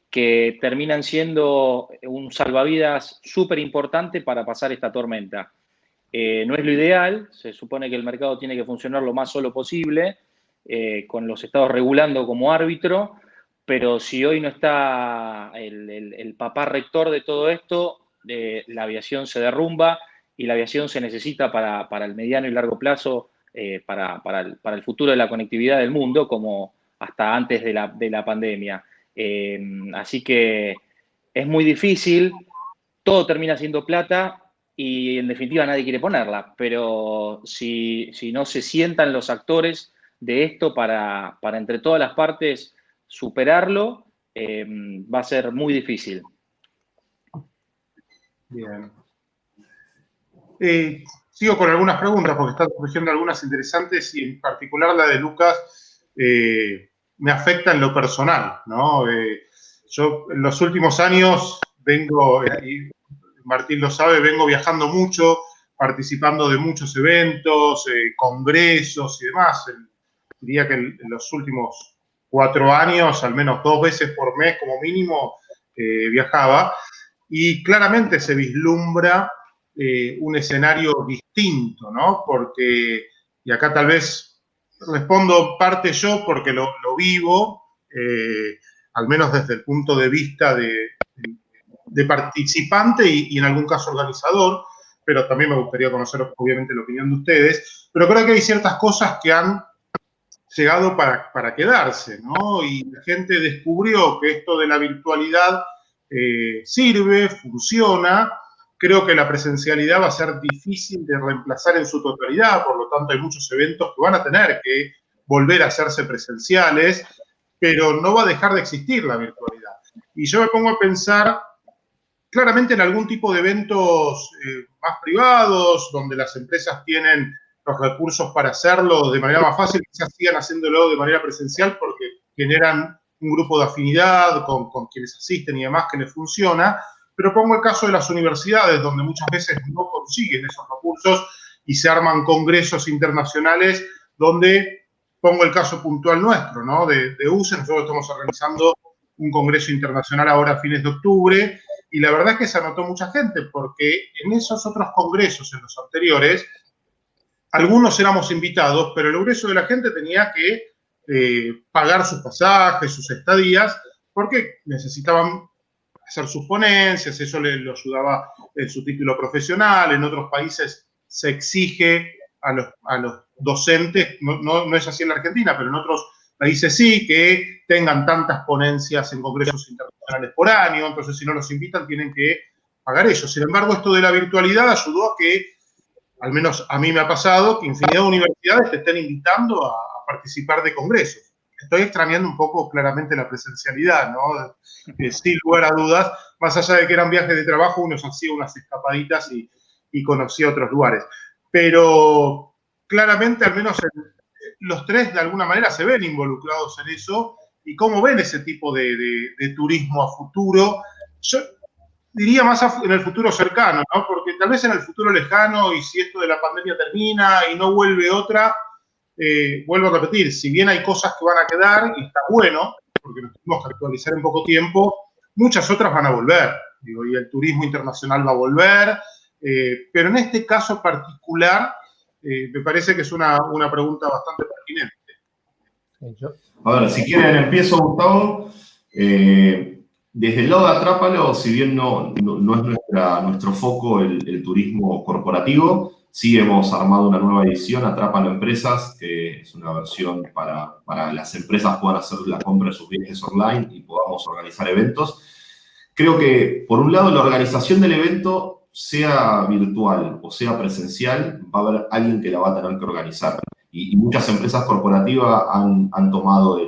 que terminan siendo un salvavidas súper importante para pasar esta tormenta. No es lo ideal, se supone que el mercado tiene que funcionar lo más solo posible, con los estados regulando como árbitro, pero si hoy no está el papá rector de todo esto, la aviación se derrumba y la aviación se necesita para el mediano y largo plazo, para el futuro de la conectividad del mundo, como hasta antes de la pandemia. Así que es muy difícil, todo termina siendo plata, y en definitiva nadie quiere ponerla, pero si no se sientan los actores de esto para entre todas las partes superarlo, va a ser muy difícil. Bien. Sigo con algunas preguntas porque están surgiendo algunas interesantes y en particular la de Lucas me afecta en lo personal, ¿no? Yo en los últimos años vengo, y Martín lo sabe, vengo viajando mucho, participando de muchos eventos, congresos y demás. Diría que en los últimos 4 años, al menos 2 veces por mes como mínimo, viajaba. Y claramente se vislumbra un escenario distinto, ¿no? Porque, y acá tal vez respondo parte yo porque lo vivo, al menos desde el punto de vista de participante y en algún caso organizador, pero también me gustaría conocer obviamente la opinión de ustedes, pero creo que hay ciertas cosas que han llegado para quedarse, ¿no? Y la gente descubrió que esto de la virtualidad sirve, funciona. Creo que la presencialidad va a ser difícil de reemplazar en su totalidad, por lo tanto hay muchos eventos que van a tener que volver a hacerse presenciales, pero no va a dejar de existir la virtualidad. Y yo me pongo a pensar claramente en algún tipo de eventos más privados, donde las empresas tienen los recursos para hacerlo de manera más fácil, quizás sigan haciéndolo de manera presencial porque generan un grupo de afinidad con quienes asisten y demás que les funciona. Pero pongo el caso de las universidades, donde muchas veces no consiguen esos recursos y se arman congresos internacionales donde, pongo el caso puntual nuestro, ¿no? De UCE, nosotros estamos organizando un congreso internacional ahora a fines de octubre, y la verdad es que se anotó mucha gente, porque en esos otros congresos, en los anteriores, algunos éramos invitados, pero el grueso de la gente tenía que pagar sus pasajes, sus estadías, porque necesitaban hacer sus ponencias, eso le ayudaba en su título profesional. En otros países se exige a los docentes, no es así en la Argentina, pero en otros países sí, que tengan tantas ponencias en congresos internacionales por año, entonces si no los invitan tienen que pagar ellos. Sin embargo, esto de la virtualidad ayudó a que, al menos a mí me ha pasado, que infinidad de universidades te estén invitando a participar de congresos. Estoy extrañando un poco claramente la presencialidad, ¿no? Sin lugar a dudas, más allá de que eran viajes de trabajo, uno hacía unas escapaditas y conocía otros lugares. Pero claramente, al menos los tres de alguna manera se ven involucrados en eso. ¿Y cómo ven ese tipo de turismo a futuro? Yo diría más en el futuro cercano, ¿no? Porque tal vez en el futuro lejano, y si esto de la pandemia termina y no vuelve otra, vuelvo a repetir, si bien hay cosas que van a quedar, y está bueno, porque nos tenemos que actualizar en poco tiempo, muchas otras van a volver. Digo, y el turismo internacional va a volver, pero en este caso particular, me parece que es una pregunta bastante pertinente. A ver, si quieren empiezo, Gustavo. Desde el lado de Atrápalo, si bien no es nuestro foco el turismo corporativo, sí hemos armado una nueva edición, Atrápalo Empresas, que es una versión para las empresas puedan hacer la compra de sus viajes online y podamos organizar eventos. Creo que, por un lado, la organización del evento, sea virtual o sea presencial, va a haber alguien que la va a tener que organizar. Y muchas empresas corporativas han tomado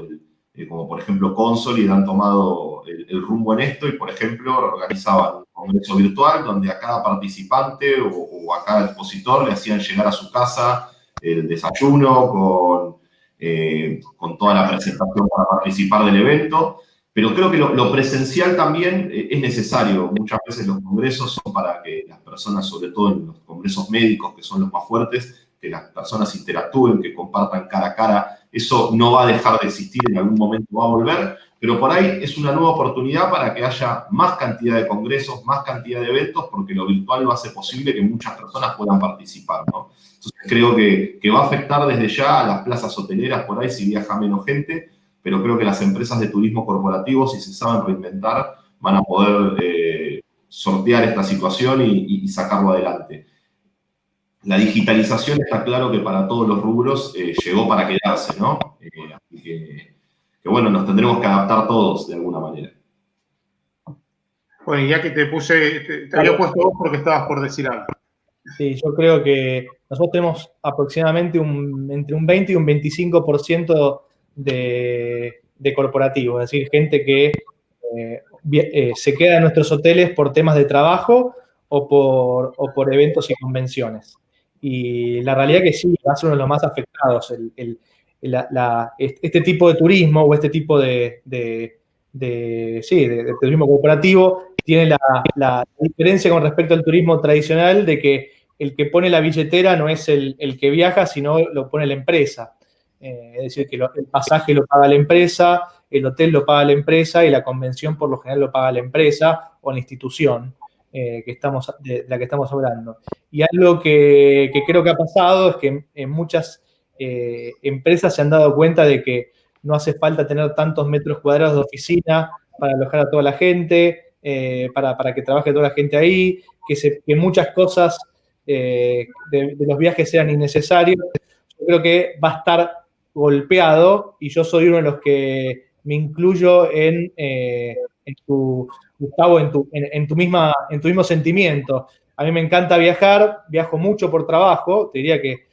como por ejemplo Consoli, han tomado el rumbo en esto y, por ejemplo, organizaban un congreso virtual donde a cada participante o a cada expositor le hacían llegar a su casa el desayuno con toda la presentación para participar del evento. Pero creo que lo presencial también es necesario. Muchas veces los congresos son para que las personas, sobre todo en los congresos médicos, que son los más fuertes, que las personas interactúen, que compartan cara a cara. Eso no va a dejar de existir, en algún momento va a volver, pero por ahí es una nueva oportunidad para que haya más cantidad de congresos, más cantidad de eventos, porque lo virtual lo hace posible que muchas personas puedan participar, ¿no? Entonces creo que va a afectar desde ya a las plazas hoteleras por ahí si viaja menos gente, pero creo que las empresas de turismo corporativo, si se saben reinventar, van a poder sortear esta situación y sacarlo adelante. La digitalización está claro que para todos los rubros llegó para quedarse, ¿no? Así que bueno, nos tendremos que adaptar todos de alguna manera. Bueno, y ya que te había puesto vos porque estabas por decir algo. Sí, yo creo que nosotros tenemos aproximadamente entre un 20 y un 25% de corporativo, es decir, gente que se queda en nuestros hoteles por temas de trabajo o por eventos y convenciones. Y la realidad es que sí, va a ser uno de los más afectados. Este tipo de turismo o este tipo de turismo corporativo tiene la diferencia con respecto al turismo tradicional de que el que pone la billetera no es el que viaja, sino lo pone la empresa. Es decir, que el pasaje lo paga la empresa, el hotel lo paga la empresa y la convención por lo general lo paga la empresa o la institución de la que estamos hablando. Y algo que creo que ha pasado es que en muchas empresas se han dado cuenta de que no hace falta tener tantos metros cuadrados de oficina para alojar a toda la gente, para que trabaje toda la gente ahí, que muchas cosas de los viajes sean innecesarios. Yo creo que va a estar golpeado, y yo soy uno de los que me incluyo Gustavo, en tu mismo sentimiento. A mí me encanta viajar, viajo mucho por trabajo, te diría que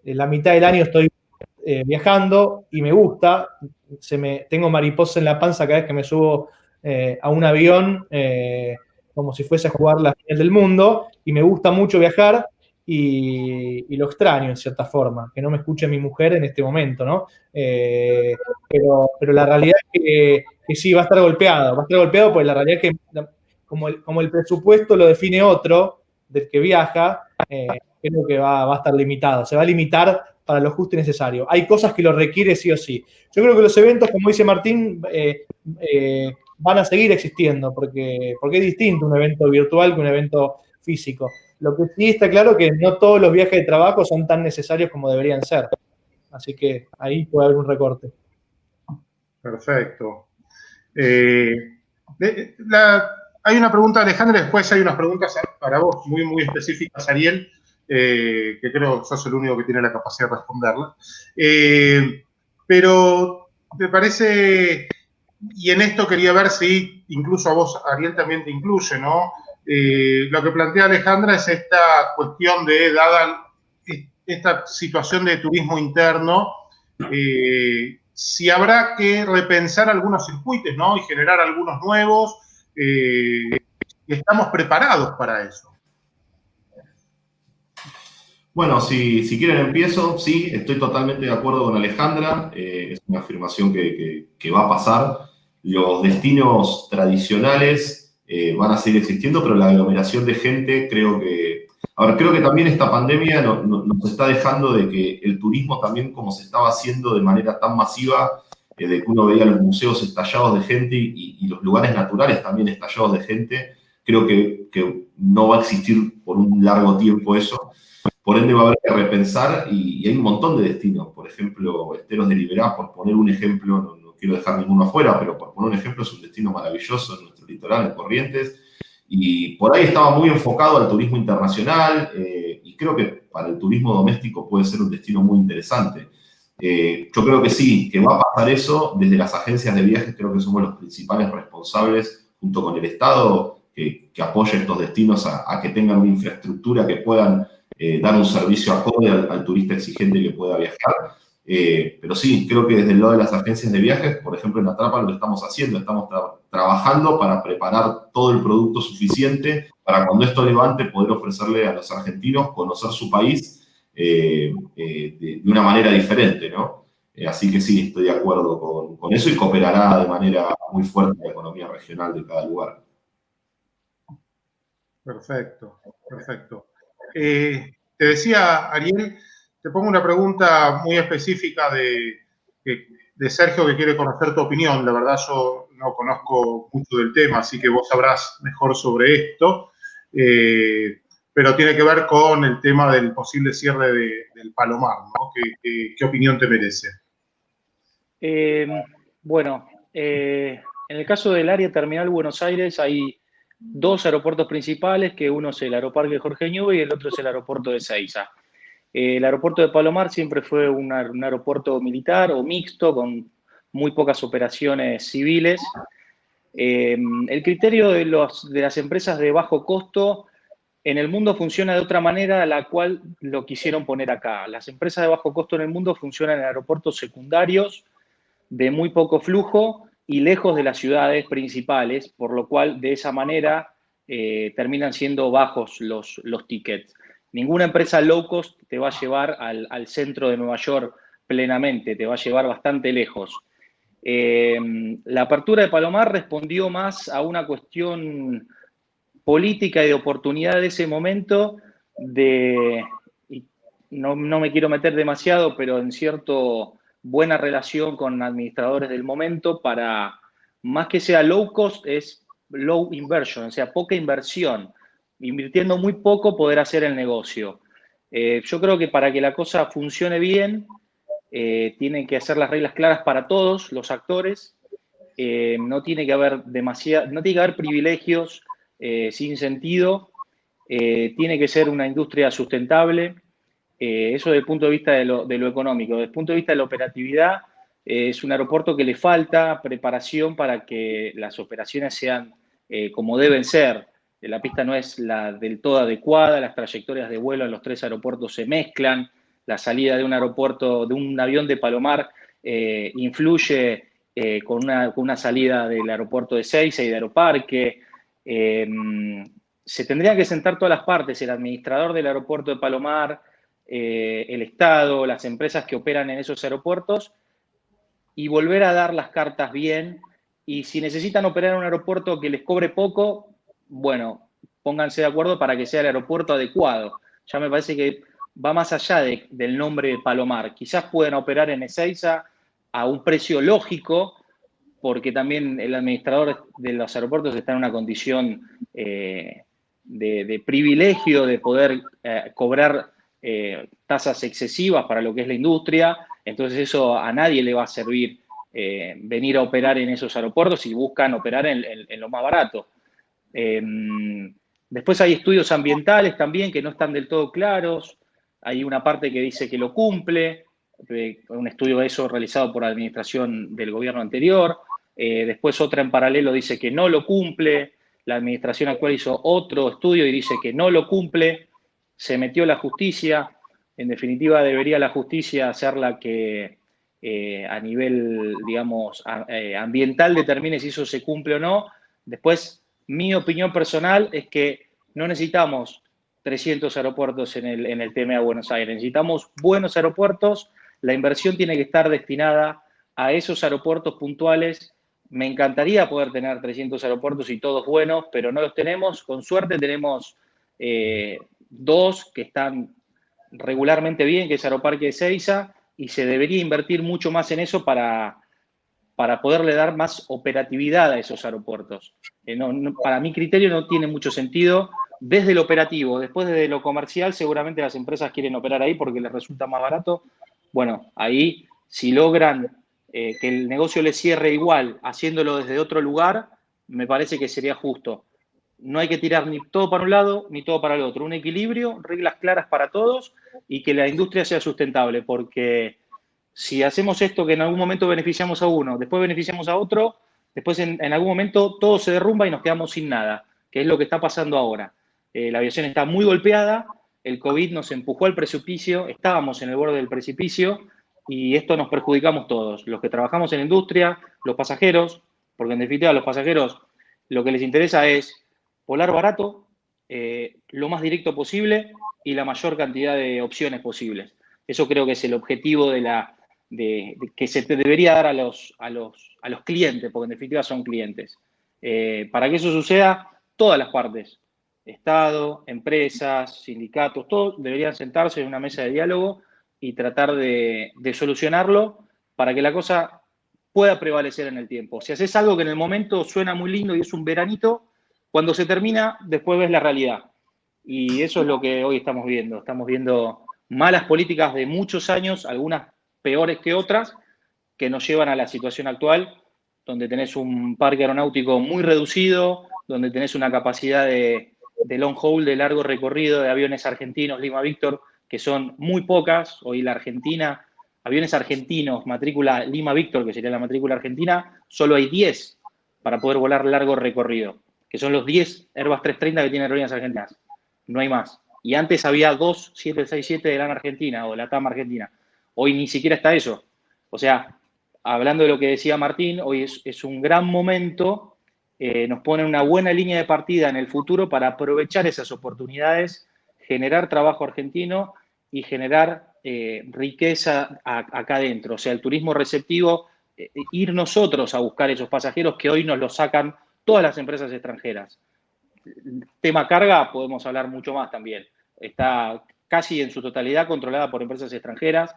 la mitad del año estoy viajando y me gusta. Tengo mariposa en la panza cada vez que me subo a un avión, como si fuese a jugar la final del mundo, y me gusta mucho viajar y lo extraño en cierta forma, que no me escuche mi mujer en este momento, ¿no? Pero la realidad es que sí, va a estar golpeado porque la realidad es que como el presupuesto lo define otro, del que viaja, creo que va a estar limitado, se va a limitar para lo justo y necesario. Hay cosas que lo requiere sí o sí. Yo creo que los eventos, como dice Martín, van a seguir existiendo, porque es distinto un evento virtual que un evento físico. Lo que sí está claro que no todos los viajes de trabajo son tan necesarios como deberían ser. Así que ahí puede haber un recorte. Perfecto. Hay una pregunta de Alejandra, después hay unas preguntas para vos, muy, muy específicas, Ariel, que creo que sos el único que tiene la capacidad de responderla. Pero me parece, y en esto quería ver si incluso a vos, Ariel, también te incluye, ¿no? Lo que plantea Alejandra es esta cuestión de, dada esta situación de turismo interno, si habrá que repensar algunos circuitos, ¿no? Y generar algunos nuevos, y estamos preparados para eso. Bueno, si quieren empiezo. Sí, estoy totalmente de acuerdo con Alejandra. Es una afirmación que va a pasar. Los destinos tradicionales van a seguir existiendo, pero la aglomeración de gente creo que también esta pandemia nos está dejando de que el turismo también, como se estaba haciendo de manera tan masiva, de que uno veía los museos estallados de gente y los lugares naturales también estallados de gente, creo que no va a existir por un largo tiempo eso. Por ende va a haber que repensar y hay un montón de destinos. Por ejemplo, Esteros de Liberá, por poner un ejemplo, no quiero dejar ninguno afuera, pero por poner un ejemplo, es un destino maravilloso en nuestro litoral, en Corrientes. Y por ahí estaba muy enfocado al turismo internacional y creo que para el turismo doméstico puede ser un destino muy interesante. Yo creo que sí, que va a pasar eso. Desde las agencias de viajes creo que somos los principales responsables, junto con el Estado, que apoya estos destinos a que tengan una infraestructura que puedan dar un servicio acorde al turista exigente que pueda viajar. Pero sí, creo que desde el lado de las agencias de viajes, por ejemplo en Atrapa lo estamos haciendo, estamos trabajando para preparar todo el producto suficiente para cuando esto levante poder ofrecerle a los argentinos conocer su país de una manera diferente, ¿no? Así que sí, estoy de acuerdo con eso y cooperará de manera muy fuerte la economía regional de cada lugar. Perfecto, perfecto. Te decía, Ariel, te pongo una pregunta muy específica de Sergio, que quiere conocer tu opinión. La verdad, yo no conozco mucho del tema, así que vos sabrás mejor sobre esto. Pero tiene que ver con el tema del posible cierre del Palomar, ¿no? ¿Qué opinión te merece? Bueno, en el caso del área terminal Buenos Aires hay dos aeropuertos principales, que uno es el Aeroparque Jorge Newbery y el otro es el aeropuerto de Ezeiza. El aeropuerto de Palomar siempre fue un aeropuerto militar o mixto, con muy pocas operaciones civiles. El criterio de las empresas de bajo costo en el mundo funciona de otra manera, a la cual lo quisieron poner acá. Las empresas de bajo costo en el mundo funcionan en aeropuertos secundarios de muy poco flujo y lejos de las ciudades principales, por lo cual de esa manera terminan siendo bajos los tickets. Ninguna empresa low cost te va a llevar al centro de Nueva York plenamente, te va a llevar bastante lejos. La apertura de Palomar respondió más a una cuestión política y de oportunidad de ese momento, no me quiero meter demasiado, pero en cierto buena relación con administradores del momento para, más que sea low cost, es low inversion, o sea, poca inversión. Invirtiendo muy poco poder hacer el negocio. Yo creo que para que la cosa funcione bien, tienen que hacer las reglas claras para todos los actores. No tiene que haber privilegios sin sentido. Tiene que ser una industria sustentable. Eso desde el punto de vista de lo económico. Desde el punto de vista de la operatividad, es un aeropuerto que le falta preparación para que las operaciones sean como deben ser. La pista no es del todo adecuada, las trayectorias de vuelo en los 3 aeropuertos se mezclan, la salida de un aeropuerto, de un avión de Palomar, influye con una salida del aeropuerto de Ezeiza y de Aeroparque. Se tendrían que sentar todas las partes, el administrador del aeropuerto de Palomar, el Estado, las empresas que operan en esos aeropuertos, y volver a dar las cartas bien. Y si necesitan operar en un aeropuerto que les cobre poco, bueno, pónganse de acuerdo para que sea el aeropuerto adecuado. Ya me parece que va más allá del nombre de Palomar. Quizás puedan operar en Ezeiza a un precio lógico, porque también el administrador de los aeropuertos está en una condición de privilegio de poder cobrar tasas excesivas para lo que es la industria. Entonces eso a nadie le va a servir venir a operar en esos aeropuertos si buscan operar en lo más barato. Después hay estudios ambientales también que no están del todo claros. Hay una parte que dice que lo cumple, un estudio de eso realizado por la administración del gobierno anterior. Después otra en paralelo dice que no lo cumple. La administración actual hizo otro estudio y dice que no lo cumple. Se metió la justicia. En definitiva, debería la justicia ser la que a nivel, digamos, ambiental determine si eso se cumple o no. Después, mi opinión personal es que no necesitamos 300 aeropuertos en el TMA Buenos Aires. Necesitamos buenos aeropuertos. La inversión tiene que estar destinada a esos aeropuertos puntuales. Me encantaría poder tener 300 aeropuertos y todos buenos, pero no los tenemos. Con suerte tenemos 2 que están regularmente bien, que es Aeroparque de Ezeiza, y se debería invertir mucho más en eso para poderle dar más operatividad a esos aeropuertos. Para mi criterio no tiene mucho sentido desde lo operativo. Después desde lo comercial seguramente las empresas quieren operar ahí porque les resulta más barato. Bueno, ahí si logran que el negocio les cierre igual haciéndolo desde otro lugar, me parece que sería justo. No hay que tirar ni todo para un lado ni todo para el otro. Un equilibrio, reglas claras para todos y que la industria sea sustentable, porque si hacemos esto que en algún momento beneficiamos a uno, después beneficiamos a otro, después en algún momento todo se derrumba y nos quedamos sin nada, que es lo que está pasando ahora. La aviación está muy golpeada, el COVID nos empujó al precipicio, estábamos en el borde del precipicio y esto nos perjudicamos todos, los que trabajamos en la industria, los pasajeros, porque en definitiva a los pasajeros lo que les interesa es volar barato, lo más directo posible y la mayor cantidad de opciones posibles. Eso creo que es el objetivo que se te debería dar a los clientes, porque en definitiva son clientes. Para que eso suceda, todas las partes, Estado, empresas, sindicatos, todos deberían sentarse en una mesa de diálogo y tratar de solucionarlo para que la cosa pueda prevalecer en el tiempo. Si haces algo que en el momento suena muy lindo y es un veranito, cuando se termina, después ves la realidad. Y eso es lo que hoy estamos viendo. Estamos viendo malas políticas de muchos años, algunas peores que otras, que nos llevan a la situación actual, donde tenés un parque aeronáutico muy reducido, donde tenés una capacidad de long haul, de largo recorrido, de aviones argentinos, Lima Víctor, que son muy pocas. Hoy la Argentina, aviones argentinos, matrícula Lima Víctor, que sería la matrícula argentina, solo hay 10 para poder volar largo recorrido, que son los 10 Airbus 330 que tienen aerolíneas argentinas. No hay más. Y antes había 2 767 de LAN Argentina o de la TAM Argentina. Hoy ni siquiera está eso. O sea, hablando de lo que decía Martín, hoy es un gran momento, nos pone una buena línea de partida en el futuro para aprovechar esas oportunidades, generar trabajo argentino y generar riqueza acá adentro. O sea, el turismo receptivo, ir nosotros a buscar esos pasajeros que hoy nos los sacan todas las empresas extranjeras. Tema carga, podemos hablar mucho más también. Está casi en su totalidad controlada por empresas extranjeras.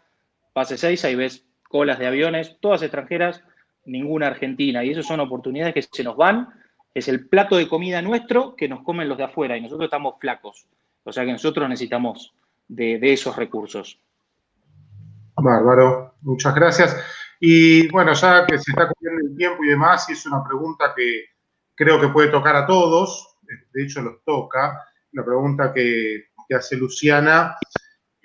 Pase 6, ahí ves colas de aviones, todas extranjeras, ninguna argentina. Y esas son oportunidades que se nos van. Es el plato de comida nuestro que nos comen los de afuera y nosotros estamos flacos. O sea que nosotros necesitamos de esos recursos. Bárbaro, muchas gracias. Y bueno, ya que se está cumpliendo el tiempo y demás, y es una pregunta que creo que puede tocar a todos, de hecho los toca, la pregunta que hace Luciana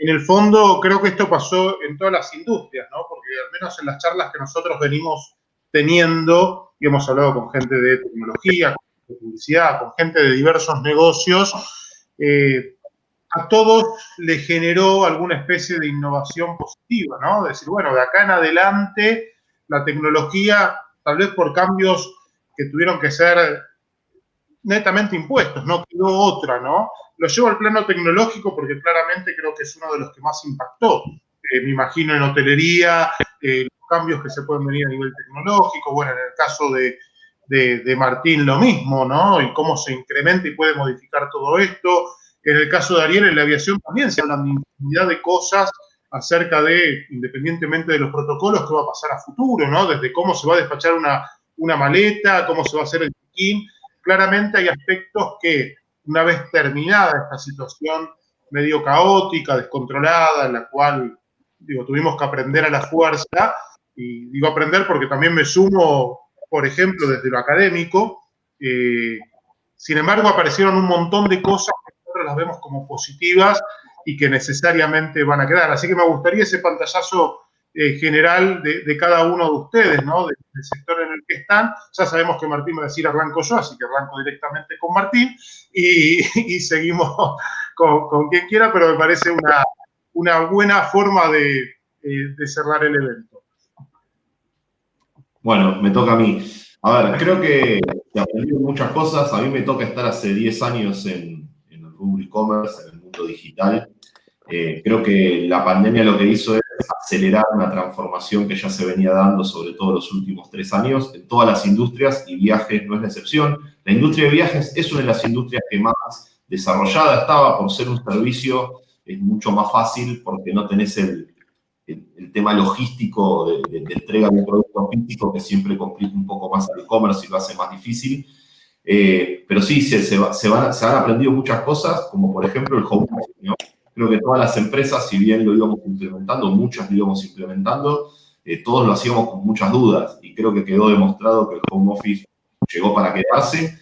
en el fondo creo que esto pasó en todas las industrias, ¿no? Porque al menos en las charlas que nosotros venimos teniendo, y hemos hablado con gente de tecnología, de publicidad, con gente de diversos negocios, a todos les generó alguna especie de innovación positiva, ¿no? Decir, bueno, de acá en adelante la tecnología, tal vez por cambios que tuvieron que ser netamente impuestos, no quedó otra, ¿no? Lo llevo al plano tecnológico porque claramente creo que es uno de los que más impactó. Me imagino en hotelería, los cambios que se pueden venir a nivel tecnológico, bueno, en el caso de Martín lo mismo, ¿no? Y cómo se incrementa y puede modificar todo esto. En el caso de Ariel, en la aviación también se hablan de infinidad de cosas acerca de, independientemente de los protocolos, qué va a pasar a futuro, ¿no? Desde cómo se va a despachar una maleta, cómo se va a hacer el check-in. Claramente hay aspectos que, una vez terminada esta situación medio caótica, descontrolada, en la cual, digo, tuvimos que aprender a la fuerza, y digo aprender porque también me sumo, por ejemplo, desde lo académico, sin embargo, aparecieron un montón de cosas que nosotros las vemos como positivas y que necesariamente van a quedar. Así que me gustaría ese pantallazo general de cada uno de ustedes, ¿no? Del sector en el que están. Ya sabemos que Martín va a decir arranco yo, así que arranco directamente con Martín y seguimos con quien quiera, pero me parece una buena forma de cerrar el evento. Bueno, me toca a mí. A ver, creo que aprendí muchas cosas. A mí me toca estar hace 10 años en el rubro e-commerce, en el mundo digital. Creo que la pandemia lo que hizo es acelerar una transformación que ya se venía dando, sobre todo los últimos 3 años, en todas las industrias, y viajes no es la excepción. La industria de viajes es una de las industrias que más desarrollada estaba por ser un servicio, es mucho más fácil porque no tenés el tema logístico de entrega de un producto físico que siempre complica un poco más el e-commerce y lo hace más difícil. Pero sí, se han aprendido muchas cosas, como por ejemplo el home office, ¿no? Creo que todas las empresas, si bien lo íbamos implementando, muchas lo íbamos implementando, todos lo hacíamos con muchas dudas, y creo que quedó demostrado que el home office llegó para quedarse,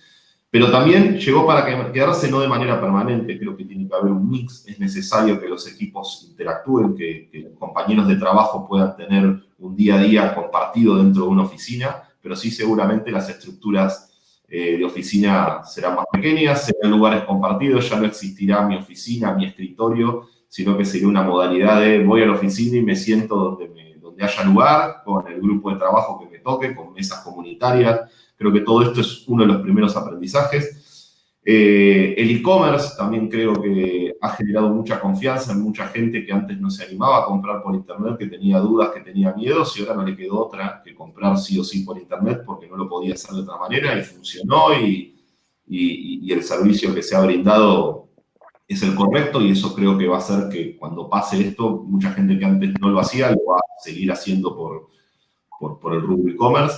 pero también llegó para quedarse no de manera permanente. Creo que tiene que haber un mix. Es necesario que los equipos interactúen, que los compañeros de trabajo puedan tener un día a día compartido dentro de una oficina, pero sí seguramente las estructuras de oficina serán más pequeñas, serán lugares compartidos, ya no existirá mi oficina, mi escritorio, sino que sería una modalidad de voy a la oficina y me siento donde haya lugar, con el grupo de trabajo que me toque, con mesas comunitarias. Creo que todo esto es uno de los primeros aprendizajes. El e-commerce también creo que ha generado mucha confianza en mucha gente que antes no se animaba a comprar por internet, que tenía dudas, que tenía miedos, y ahora no le quedó otra que comprar sí o sí por internet porque no lo podía hacer de otra manera, y funcionó, y el servicio que se ha brindado es el correcto, y eso creo que va a hacer que cuando pase esto, mucha gente que antes no lo hacía lo va a seguir haciendo por el rubro e-commerce.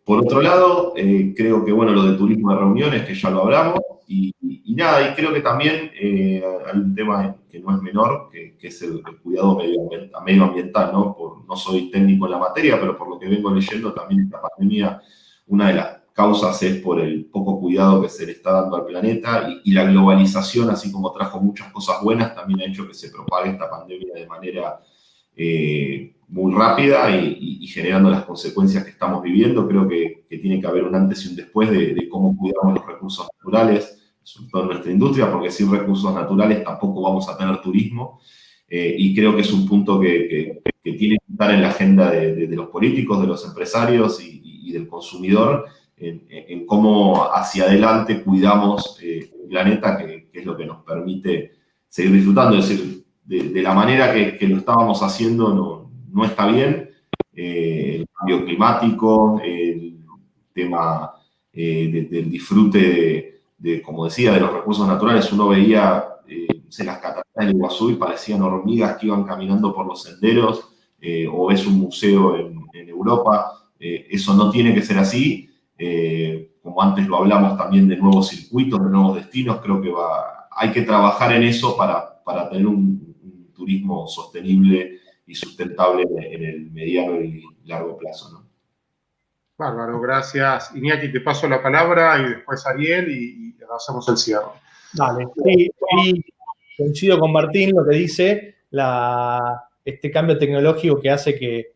Por otro lado, creo que, bueno, lo de turismo de reuniones, que ya lo hablamos, y nada, y creo que también hay un tema que no es menor, que es el cuidado medioambiental, ¿no? No soy técnico en la materia, pero por lo que vengo leyendo, también esta pandemia, una de las causas es por el poco cuidado que se le está dando al planeta, y la globalización, así como trajo muchas cosas buenas, también ha hecho que se propague esta pandemia de manera muy rápida y generando las consecuencias que estamos viviendo. Creo que tiene que haber un antes y un después de cómo cuidamos los recursos naturales, sobre todo en nuestra industria, porque sin recursos naturales tampoco vamos a tener turismo, y creo que es un punto que tiene que estar en la agenda de los políticos, de los empresarios y del consumidor, en cómo hacia adelante cuidamos el planeta, que es lo que nos permite seguir disfrutando. Es decir, de la manera que lo estábamos haciendo no está bien. El cambio climático, el tema del disfrute como decía, de los recursos naturales. Uno veía las cataratas del Iguazú y parecían hormigas que iban caminando por los senderos, o ves un museo en Europa. Eso no tiene que ser así. Como antes lo hablamos también de nuevos circuitos, de nuevos destinos, creo que hay que trabajar en eso para tener un turismo sostenible y sustentable en el mediano y largo plazo, ¿no? Bárbaro, gracias. Iñaki, te paso la palabra y después Ariel y hacemos el cierre. Dale. Sí, coincido con Martín lo que dice, este cambio tecnológico que hace que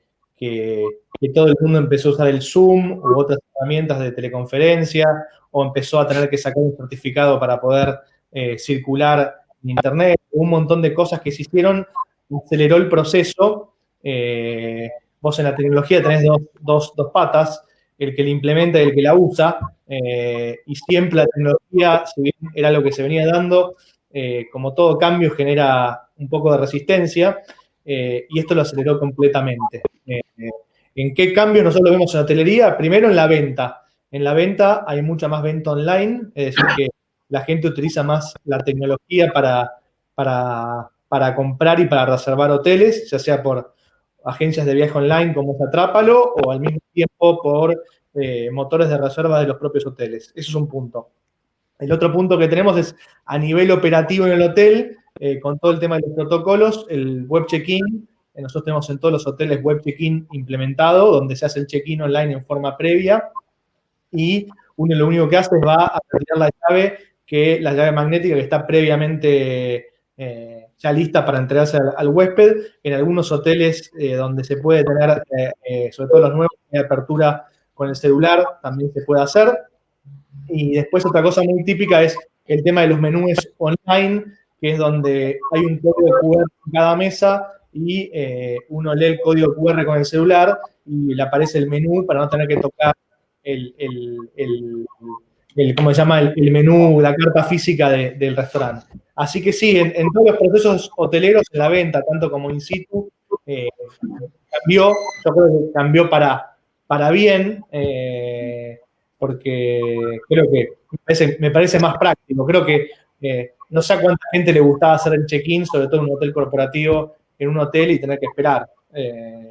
todo el mundo empezó a usar el Zoom u otras herramientas de teleconferencia, o empezó a tener que sacar un certificado para poder circular en Internet. Un montón de cosas que se hicieron, aceleró el proceso. Vos en la tecnología tenés dos patas, el que la implementa y el que la usa, y siempre la tecnología, si bien era lo que se venía dando, como todo cambio genera un poco de resistencia, y esto lo aceleró completamente. ¿En qué cambio nosotros lo vemos en la hotelería? Primero en la venta. En la venta hay mucha más venta online, es decir, que la gente utiliza más la tecnología para comprar y para reservar hoteles, ya sea por agencias de viaje online como es Atrápalo, o al mismo tiempo por motores de reserva de los propios hoteles. Eso es un punto. El otro punto que tenemos es a nivel operativo en el hotel, con todo el tema de los protocolos, el web check-in. Nosotros tenemos en todos los hoteles web check-in implementado, donde se hace el check-in online en forma previa, y uno lo único que hace es va a retirar la llave magnética que está previamente ya lista para entregarse al huésped. En algunos hoteles donde se puede tener, sobre todo los nuevos, de apertura con el celular, también se puede hacer. Y después otra cosa muy típica es el tema de los menús online, que es donde hay un código QR en cada mesa y uno lee el código QR con el celular y le aparece el menú para no tener que tocar ¿cómo se llama? El menú, la carta física del restaurante. Así que sí, en todos los procesos hoteleros, en la venta, tanto como in situ, cambió, yo creo que cambió para bien, porque creo que me parece más práctico. Creo que no sé a cuánta gente le gustaba hacer el check-in, sobre todo en un hotel corporativo, en un hotel y tener que esperar.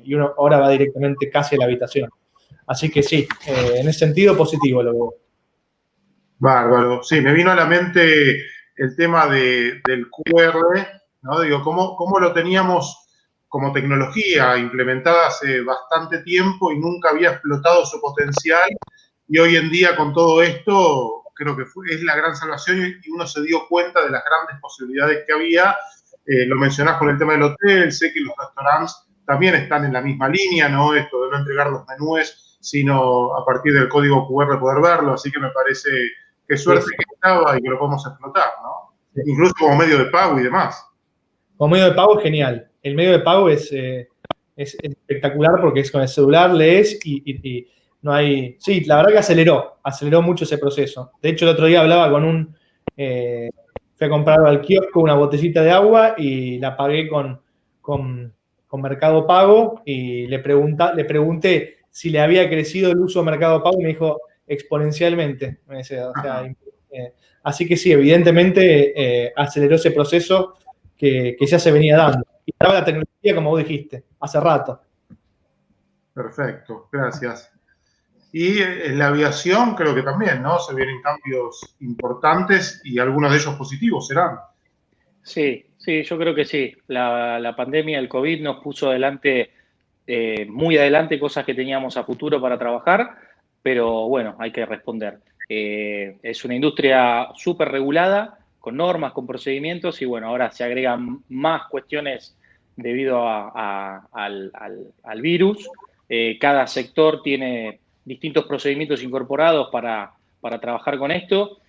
Y uno ahora va directamente casi a la habitación. Así que sí, en ese sentido positivo lo veo. Bárbaro. Sí, me vino a la mente el tema del QR, ¿no? Digo, ¿cómo lo teníamos como tecnología implementada hace bastante tiempo y nunca había explotado su potencial? Y hoy en día, con todo esto, creo que es la gran salvación y uno se dio cuenta de las grandes posibilidades que había. Lo mencionás con el tema del hotel, sé que los restaurantes también están en la misma línea, ¿no? Esto de no entregar los menús, sino a partir del código QR poder verlo. Así que me parece que suerte que estaba y que lo podemos explotar, ¿no? Sí. Incluso como medio de pago y demás. Como medio de pago es genial. El medio de pago es espectacular porque es con el celular, lees y no hay... Sí, la verdad que aceleró mucho ese proceso. De hecho, el otro día hablaba con fui a comprar al kiosco una botellita de agua y la pagué con Mercado Pago y le pregunté si le había crecido el uso de Mercado Pago y me dijo exponencialmente. O sea, así que sí, evidentemente aceleró ese proceso que ya se venía dando. Y estaba la tecnología, como vos dijiste, hace rato. Perfecto, gracias. Y en la aviación creo que también, ¿no? Se vienen cambios importantes y algunos de ellos positivos serán. Sí, yo creo que sí. La pandemia, el COVID nos puso muy adelante cosas que teníamos a futuro para trabajar, pero bueno, hay que responder. Es una industria súper regulada, con normas, con procedimientos, y bueno, ahora se agregan más cuestiones debido al virus. Cada sector tiene distintos procedimientos incorporados para trabajar con esto,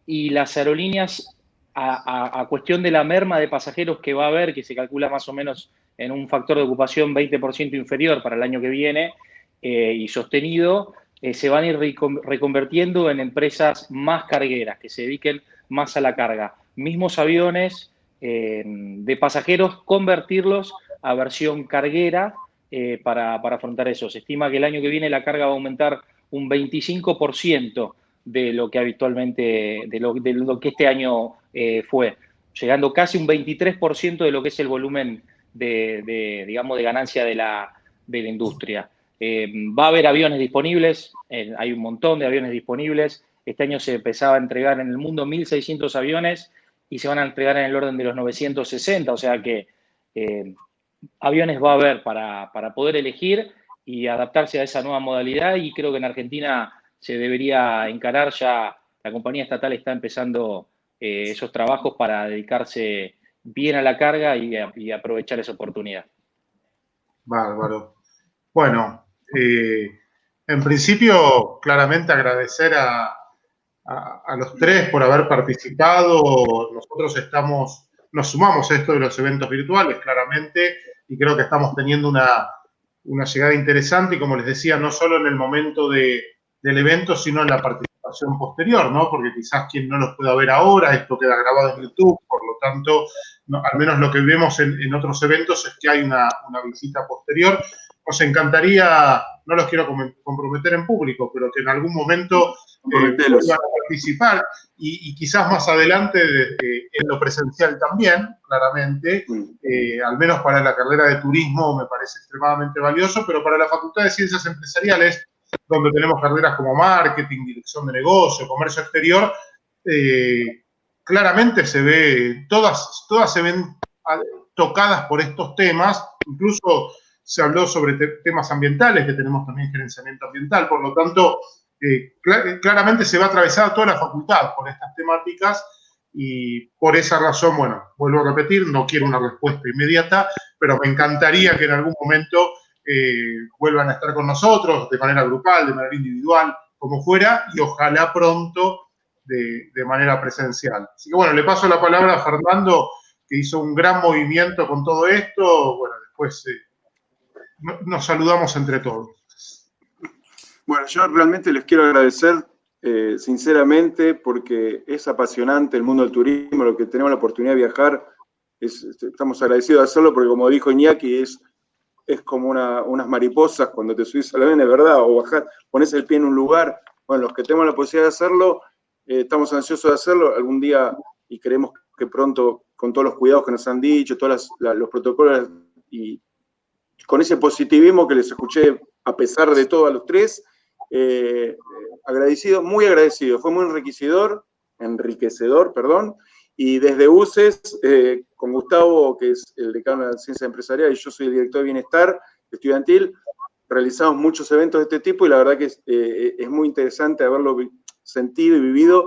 y las aerolíneas, a cuestión de la merma de pasajeros que va a haber, que se calcula más o menos en un factor de ocupación 20% inferior para el año que viene y sostenido, se van a ir reconvirtiendo en empresas más cargueras, que se dediquen más a la carga. Mismos aviones de pasajeros, convertirlos a versión carguera para afrontar eso. Se estima que el año que viene la carga va a aumentar un 25% de lo que habitualmente, de lo que este año fue, llegando casi un 23% de lo que es el volumen digamos, de ganancia de la industria. Va a haber aviones disponibles, hay un montón de aviones disponibles. Este año se empezaba a entregar en el mundo 1.600 aviones y se van a entregar en el orden de los 960, o sea que aviones va a haber para poder elegir y adaptarse a esa nueva modalidad, y creo que en Argentina se debería encarar ya, la compañía estatal está empezando esos trabajos para dedicarse bien a la carga y aprovechar esa oportunidad. Bárbaro. Bueno, en principio, claramente agradecer a los tres por haber participado. Nosotros nos sumamos a esto de los eventos virtuales, claramente, y creo que estamos teniendo una llegada interesante, y como les decía, no solo en el momento del evento, sino en la participación posterior, ¿no? Porque quizás quien no los pueda ver ahora, esto queda grabado en YouTube, por lo tanto, al menos lo que vemos en otros eventos es que hay una visita posterior. Nos encantaría, no los quiero comprometer en público, pero que en algún momento vuelvan a participar y quizás más adelante en lo presencial también, claramente, al menos para la carrera de turismo me parece extremadamente valioso, pero para la Facultad de Ciencias Empresariales, donde tenemos carreras como marketing, dirección de negocio, comercio exterior, claramente se ve, todas se ven tocadas por estos temas, incluso se habló sobre temas ambientales, que tenemos también gerenciamiento ambiental, por lo tanto, claramente se va a atravesar toda la facultad por estas temáticas, y por esa razón, bueno, vuelvo a repetir, no quiero una respuesta inmediata, pero me encantaría que en algún momento vuelvan a estar con nosotros, de manera grupal, de manera individual, como fuera, y ojalá pronto de manera presencial. Así que bueno, le paso la palabra a Fernando, que hizo un gran movimiento con todo esto. Bueno, después nos saludamos entre todos. Bueno, yo realmente les quiero agradecer sinceramente, porque es apasionante el mundo del turismo, lo que tenemos la oportunidad de viajar, estamos agradecidos de hacerlo, porque como dijo Iñaki, es como unas mariposas cuando te subís al avión, es verdad, o bajás, pones el pie en un lugar. Bueno, los que tenemos la posibilidad de hacerlo, estamos ansiosos de hacerlo algún día, y creemos que pronto, con todos los cuidados que nos han dicho, todos los protocolos, y con ese positivismo que les escuché a pesar de todo a los tres, agradecido, muy agradecido, fue muy enriquecedor, y desde UCES, con Gustavo, que es el decano de Ciencias Empresariales, y yo soy el director de Bienestar Estudiantil, realizamos muchos eventos de este tipo, y la verdad que es muy interesante haberlo sentido y vivido,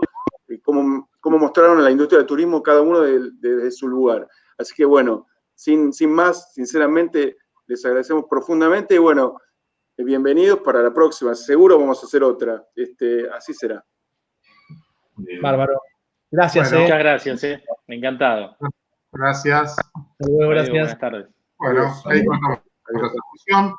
cómo mostraron a la industria del turismo cada uno desde su lugar. Así que bueno, sin más, sinceramente, les agradecemos profundamente, y bueno, bienvenidos para la próxima. Seguro vamos a hacer otra. Así será. Bárbaro. Gracias. Bueno, muchas gracias. Encantado. Gracias. Hasta luego, gracias. Buenas tardes. Bueno, ahí contamos la discusión.